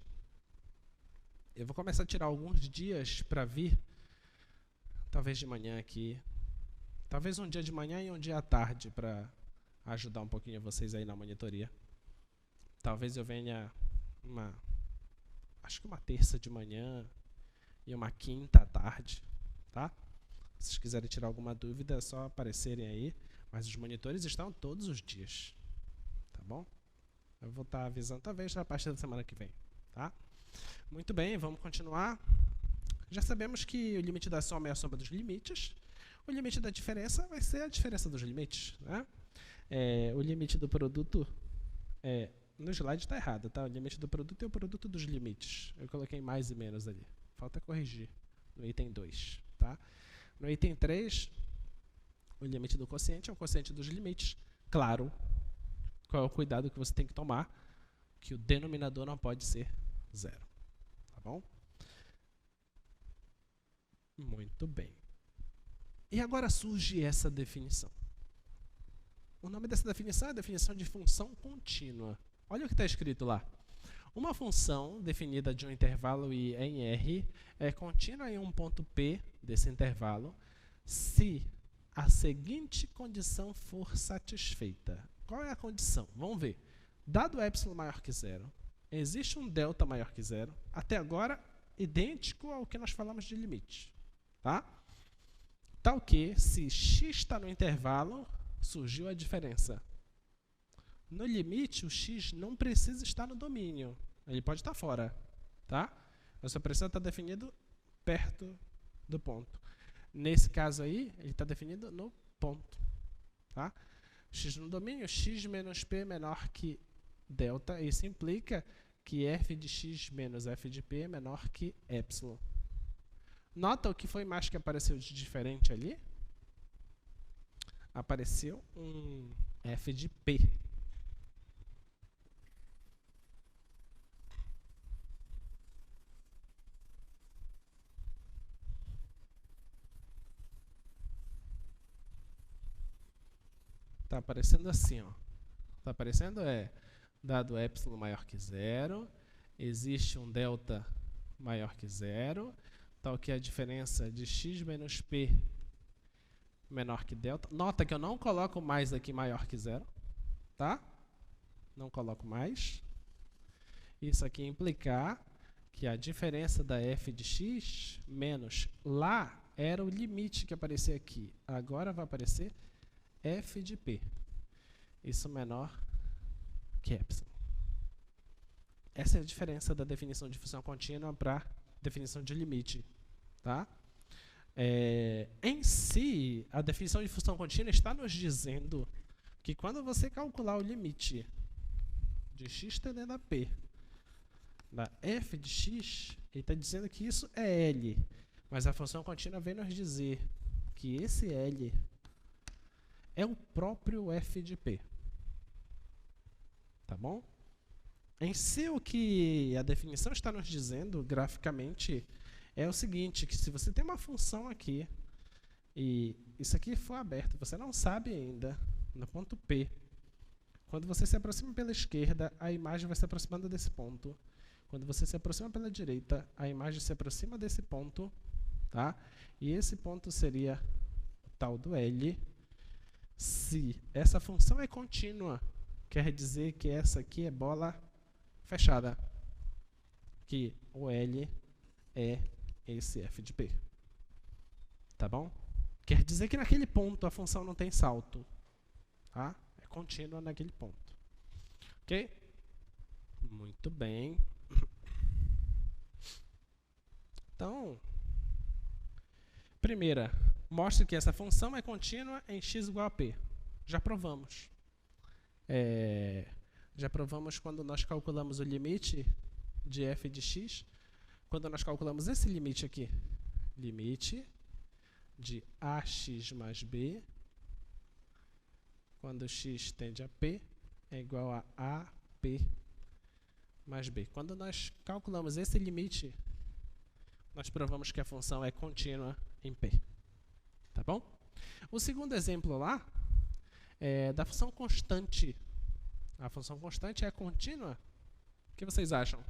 Eu vou começar a tirar alguns dias para vir, talvez de manhã aqui, talvez um dia de manhã e um dia à tarde, para ajudar um pouquinho vocês aí na monitoria. Talvez eu venha acho que uma terça de manhã e uma quinta à tarde, tá? Se vocês quiserem tirar alguma dúvida, é só aparecerem aí, mas os monitores estão todos os dias, tá bom? Eu vou estar avisando talvez a partir da semana que vem, tá? Muito bem, vamos continuar. Já sabemos que o limite da soma é a soma dos limites. O limite da diferença vai ser a diferença dos limites, né? O limite do produto, no slide está errado, tá? O limite do produto é o produto dos limites. Eu coloquei mais e menos ali. Falta corrigir no item 2, tá? No item 3, o limite do quociente é o quociente dos limites. Claro, qual é o cuidado que você tem que tomar? Que o denominador não pode ser 0. Tá bom? Muito bem. E agora surge essa definição. O nome dessa definição é a definição de função contínua. Olha o que está escrito lá. Uma função definida de um intervalo I em R é contínua em um ponto P desse intervalo se a seguinte condição for satisfeita. Qual é a condição? Vamos ver. Dado epsilon maior que 0, existe um delta maior que 0, até agora idêntico ao que nós falamos de limite. Tá? Tal que, se x está no intervalo, surgiu a diferença. No limite, o x não precisa estar no domínio. Ele pode estar fora. Tá? Mas só precisa estar definido perto do ponto. Nesse caso aí, ele está definido no ponto. Tá? X no domínio, x menos p menor que delta. Isso implica que f de x menos f de p é menor que epsilon. Nota o que foi mais que apareceu de diferente ali? Apareceu um f de p. Está aparecendo assim, ó. Está aparecendo dado epsilon maior que 0, existe um delta maior que 0, tal que a diferença de x menos p menor que delta. Nota que eu não coloco mais aqui maior que 0, tá? Não coloco mais. Isso aqui implicar que a diferença da f de x menos lá era o limite que aparecia aqui. Agora vai aparecer f de p. Isso menor que epsilon. Essa é a diferença da definição de função contínua para definição de limite. Tá? Em si, a definição de função contínua está nos dizendo que quando você calcular o limite de x tendendo a p da f de x, ele está dizendo que isso é L. Mas a função contínua vem nos dizer que esse L é o próprio f de p. Tá bom? Em si, o que a definição está nos dizendo, graficamente, é o seguinte, que se você tem uma função aqui, e isso aqui for aberto, você não sabe ainda, no ponto P, quando você se aproxima pela esquerda, a imagem vai se aproximando desse ponto. Quando você se aproxima pela direita, a imagem se aproxima desse ponto, tá? E esse ponto seria o tal do L. Se essa função é contínua, quer dizer que essa aqui é bola fechada, que o L é esse f de p. Tá bom? Quer dizer que naquele ponto a função não tem salto. Tá? É contínua naquele ponto. Ok? Muito bem. Então, primeira, mostre que essa função é contínua em x igual a p. Já provamos. Já provamos quando nós calculamos o limite de f de x. Quando nós calculamos esse limite aqui, limite de ax mais b, quando x tende a p, é igual a ap mais b. Quando nós calculamos esse limite, nós provamos que a função é contínua em p. Tá bom? O segundo exemplo lá é da função constante. A função constante é contínua? O que vocês acham?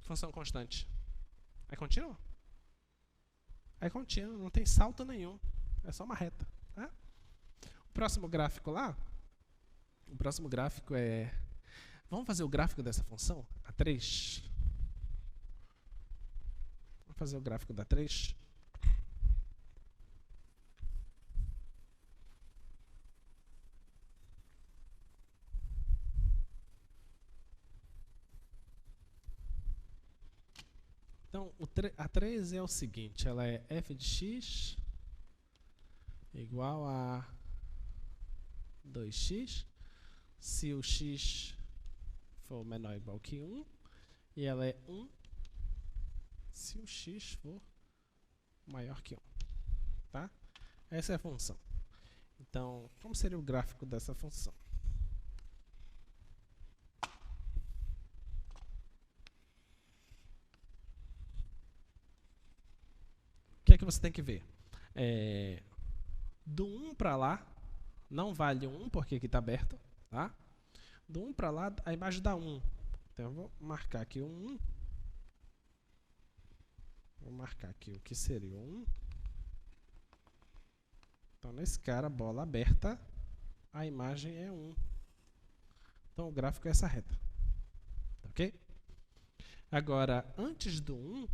Função constante. É contínua? É contínua, não tem salto nenhum. É só uma reta. Tá? O próximo gráfico lá, o próximo gráfico é... Vamos fazer o gráfico dessa função? A 3. Vamos fazer o gráfico da 3. Então, a 3 é o seguinte, ela é f de x igual a 2x, se o x for menor ou igual que 1, e ela é 1 se o x for maior que 1. Tá? Essa é a função. Então, como seria o gráfico dessa função? O que é que você tem que ver? Do 1 para lá, não vale 1 porque aqui está aberto. Tá? Do 1 para lá, a imagem dá 1. Então, eu vou marcar aqui o 1. Vou marcar aqui o que seria o 1. Então, nesse cara, bola aberta, a imagem é 1. Então, o gráfico é essa reta. Ok? Agora, antes do 1,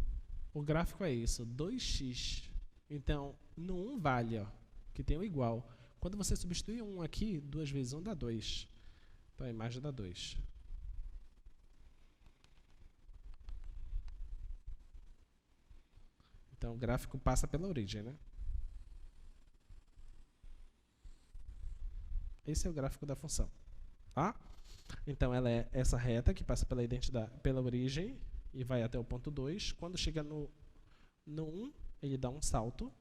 o gráfico é isso, 2x. Então, no 1 vale, ó, que tem o igual. Quando você substitui 1 aqui, 2 vezes 1 dá 2. Então, a imagem dá 2. Então, o gráfico passa pela origem, né? Esse é o gráfico da função. Tá? Então, ela é essa reta que passa pela origem e vai até o ponto 2. Quando chega no 1, ele dá um salto.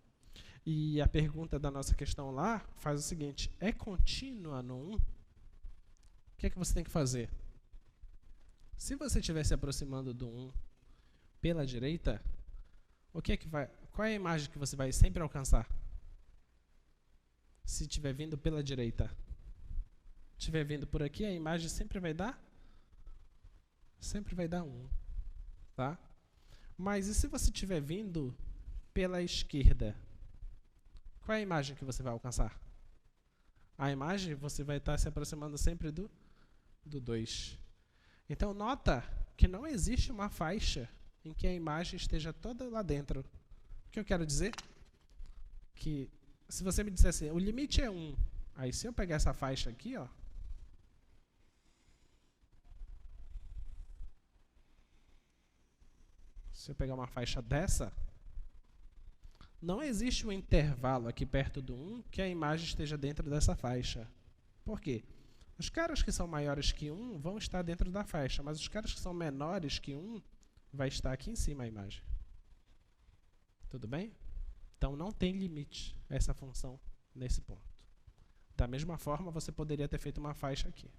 E a pergunta da nossa questão lá faz o seguinte: é contínua no 1? O que é que você tem que fazer? Se você estiver se aproximando do 1 pela direita, qual é a imagem que você vai sempre alcançar? Se estiver vindo pela direita, estiver vindo por aqui, a imagem sempre vai dar 1. Tá? Mas e se você estiver vindo pela esquerda? Qual é a imagem que você vai alcançar? A imagem você vai estar se aproximando sempre do 2. Então, nota que não existe uma faixa em que a imagem esteja toda lá dentro. O que eu quero dizer? Que se você me disser assim, o limite é 1. Aí, se eu pegar essa faixa aqui, ó, se eu pegar uma faixa dessa, não existe um intervalo aqui perto do 1 que a imagem esteja dentro dessa faixa. Por quê? Os caras que são maiores que 1 vão estar dentro da faixa, mas os caras que são menores que 1 vai estar aqui em cima a imagem. Tudo bem? Então, não tem limite essa função nesse ponto. Da mesma forma, você poderia ter feito uma faixa aqui.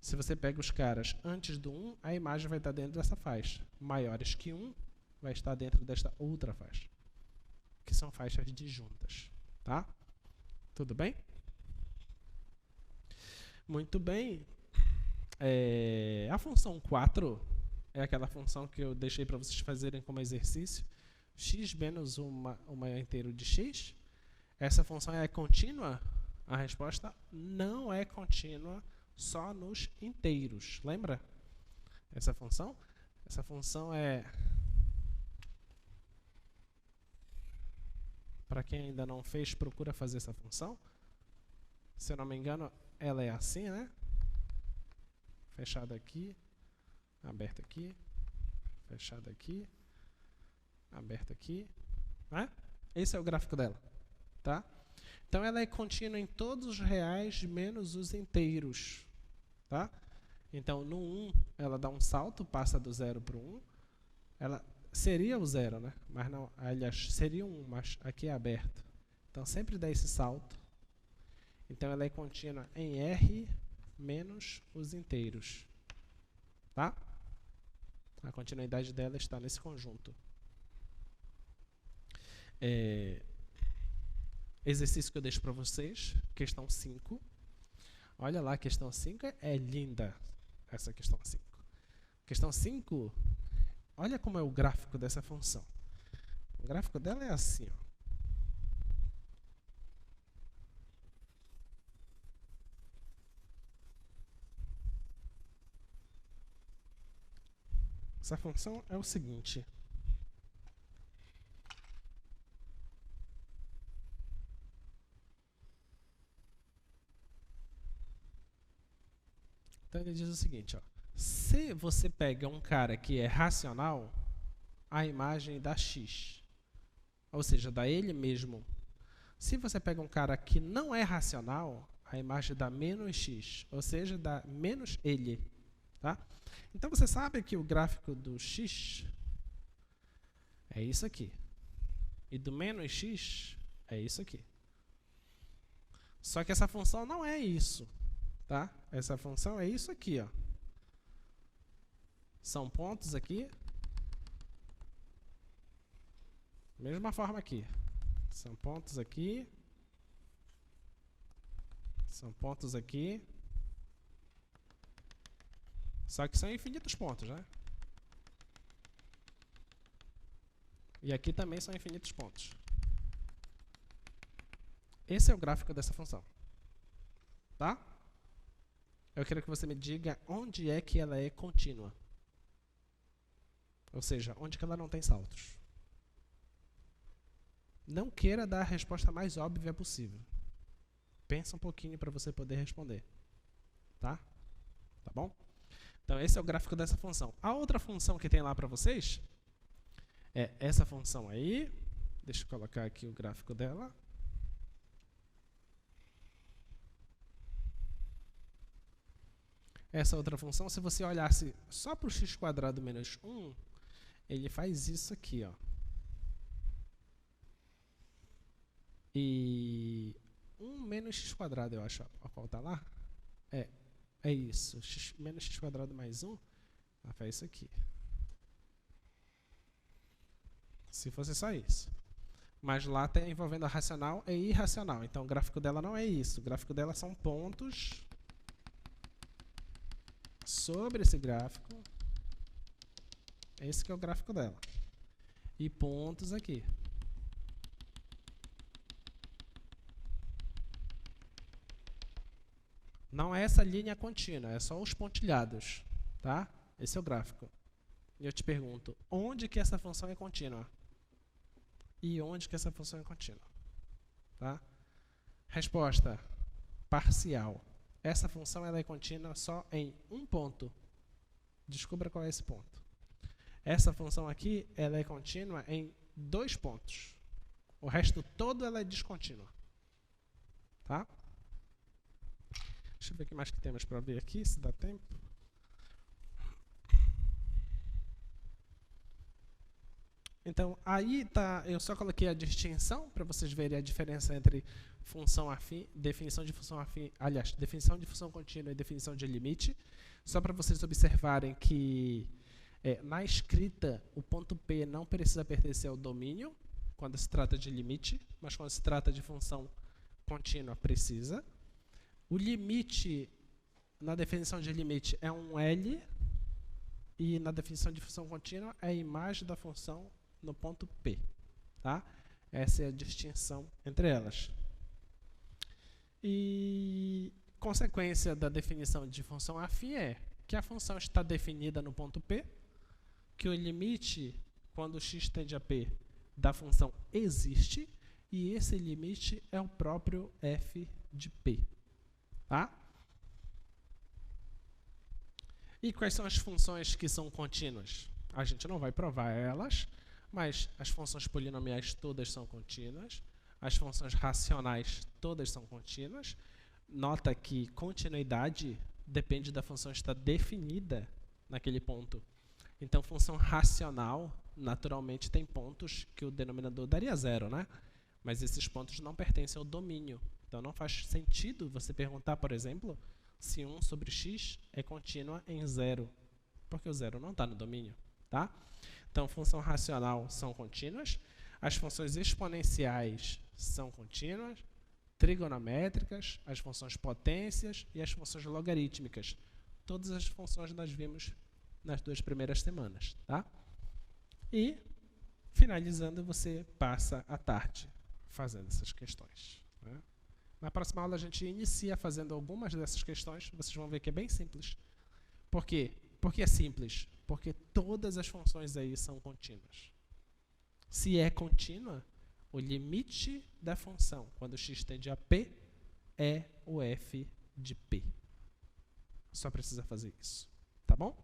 Se você pega os caras antes do 1, a imagem vai estar dentro dessa faixa. Maiores que 1, vai estar dentro desta outra faixa, que são faixas disjuntas. Tá? Tudo bem? Muito bem. A função 4 é aquela função que eu deixei para vocês fazerem como exercício. X menos uma inteiro de x. Essa função é contínua? A resposta não é contínua só nos inteiros. Lembra? Essa função? Essa função é... Para quem ainda não fez, procura fazer essa função. Se eu não me engano, ela é assim, né? Fechada aqui, aberta aqui, fechada aqui, aberta aqui, né? Esse é o gráfico dela, tá? Então ela é contínua em todos os reais menos os inteiros, tá? Então no 1 ela dá um salto, passa do 0 para o 1. Ela seria o 0, né? Mas não, aliás, seria um 1, mas aqui é aberto. Então sempre dá esse salto. Então ela é contínua em R menos os inteiros, tá? A continuidade dela está nesse conjunto. Exercício que eu deixo para vocês, questão 5. Olha lá, a questão 5 é linda, essa questão 5. Questão 5, olha como é o gráfico dessa função. O gráfico dela é assim, ó. Essa função é o seguinte. Então ele diz o seguinte, ó. Se você pega um cara que é racional, a imagem dá x. Ou seja, dá ele mesmo. Se você pega um cara que não é racional, a imagem dá menos x. Ou seja, dá menos ele. Tá? Então você sabe que o gráfico do x é isso aqui. E do menos x é isso aqui. Só que essa função não é isso. Tá? Essa função é isso aqui, ó. São pontos aqui. Mesma forma aqui. São pontos aqui. São pontos aqui. Só que são infinitos pontos, né? E aqui também são infinitos pontos. Esse é o gráfico dessa função. Tá? Eu quero que você me diga onde é que ela é contínua. Ou seja, onde que ela não tem saltos. Não queira dar a resposta mais óbvia possível. Pensa um pouquinho para você poder responder. Tá? Tá bom? Então, esse é o gráfico dessa função. A outra função que tem lá para vocês é essa função aí. Deixa eu colocar aqui o gráfico dela. Essa outra função, se você olhasse só para o x² menos 1, ele faz isso aqui, ó. E 1 menos x², eu acho, a qual está lá, é isso, menos x² mais 1, faz isso aqui. Se fosse só isso. Mas lá está envolvendo a racional e irracional. Então o gráfico dela não é isso. O gráfico dela são pontos sobre esse gráfico. Esse que é o gráfico dela. E pontos aqui. Não é essa linha contínua, é só os pontilhados, tá? Esse é o gráfico. E eu te pergunto, onde que essa função é contínua? E onde que essa função é contínua? Tá? Resposta, parcial. Essa função ela é contínua só em um ponto. Descubra qual é esse ponto. Essa função aqui ela é contínua em 2 pontos. O resto todo ela é descontínua. Tá? Deixa eu ver o que mais que temos para ver aqui, se dá tempo. Então, aí tá, eu só coloquei a distinção para vocês verem a diferença entre função afim, definição de função afim, aliás, definição de função contínua e definição de limite, só para vocês observarem que na escrita o ponto P não precisa pertencer ao domínio quando se trata de limite, mas quando se trata de função contínua precisa. O limite na definição de limite é um L, e na definição de função contínua é a imagem da função no ponto P. Tá? Essa é a distinção entre elas. E consequência da definição de função afim é que a função está definida no ponto P, que o limite, quando x tende a P, da função existe, e esse limite é o próprio f de P. Tá? E quais são as funções que são contínuas? A gente não vai provar elas, mas as funções polinomiais todas são contínuas, as funções racionais todas são contínuas. Nota que continuidade depende da função estar definida naquele ponto. Então, função racional, naturalmente, tem pontos que o denominador daria 0, né? Mas esses pontos não pertencem ao domínio. Então, não faz sentido você perguntar, por exemplo, se 1 sobre x é contínua em 0, porque o 0 não está no domínio. Tá? Então, função racional são contínuas, as funções exponenciais são contínuas, trigonométricas, as funções potências e as funções logarítmicas. Todas as funções nós vimos nas 2 primeiras semanas. Tá? E, finalizando, você passa a tarde fazendo essas questões. Né? Na próxima aula a gente inicia fazendo algumas dessas questões, vocês vão ver que é bem simples. Por quê? Por que é simples? Porque todas as funções aí são contínuas. Se é contínua, o limite da função, quando x tende a P, é o f de P. Só precisa fazer isso. Tá bom?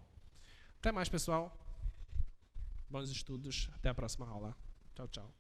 Até mais, pessoal. Bons estudos. Até a próxima aula. Tchau, tchau.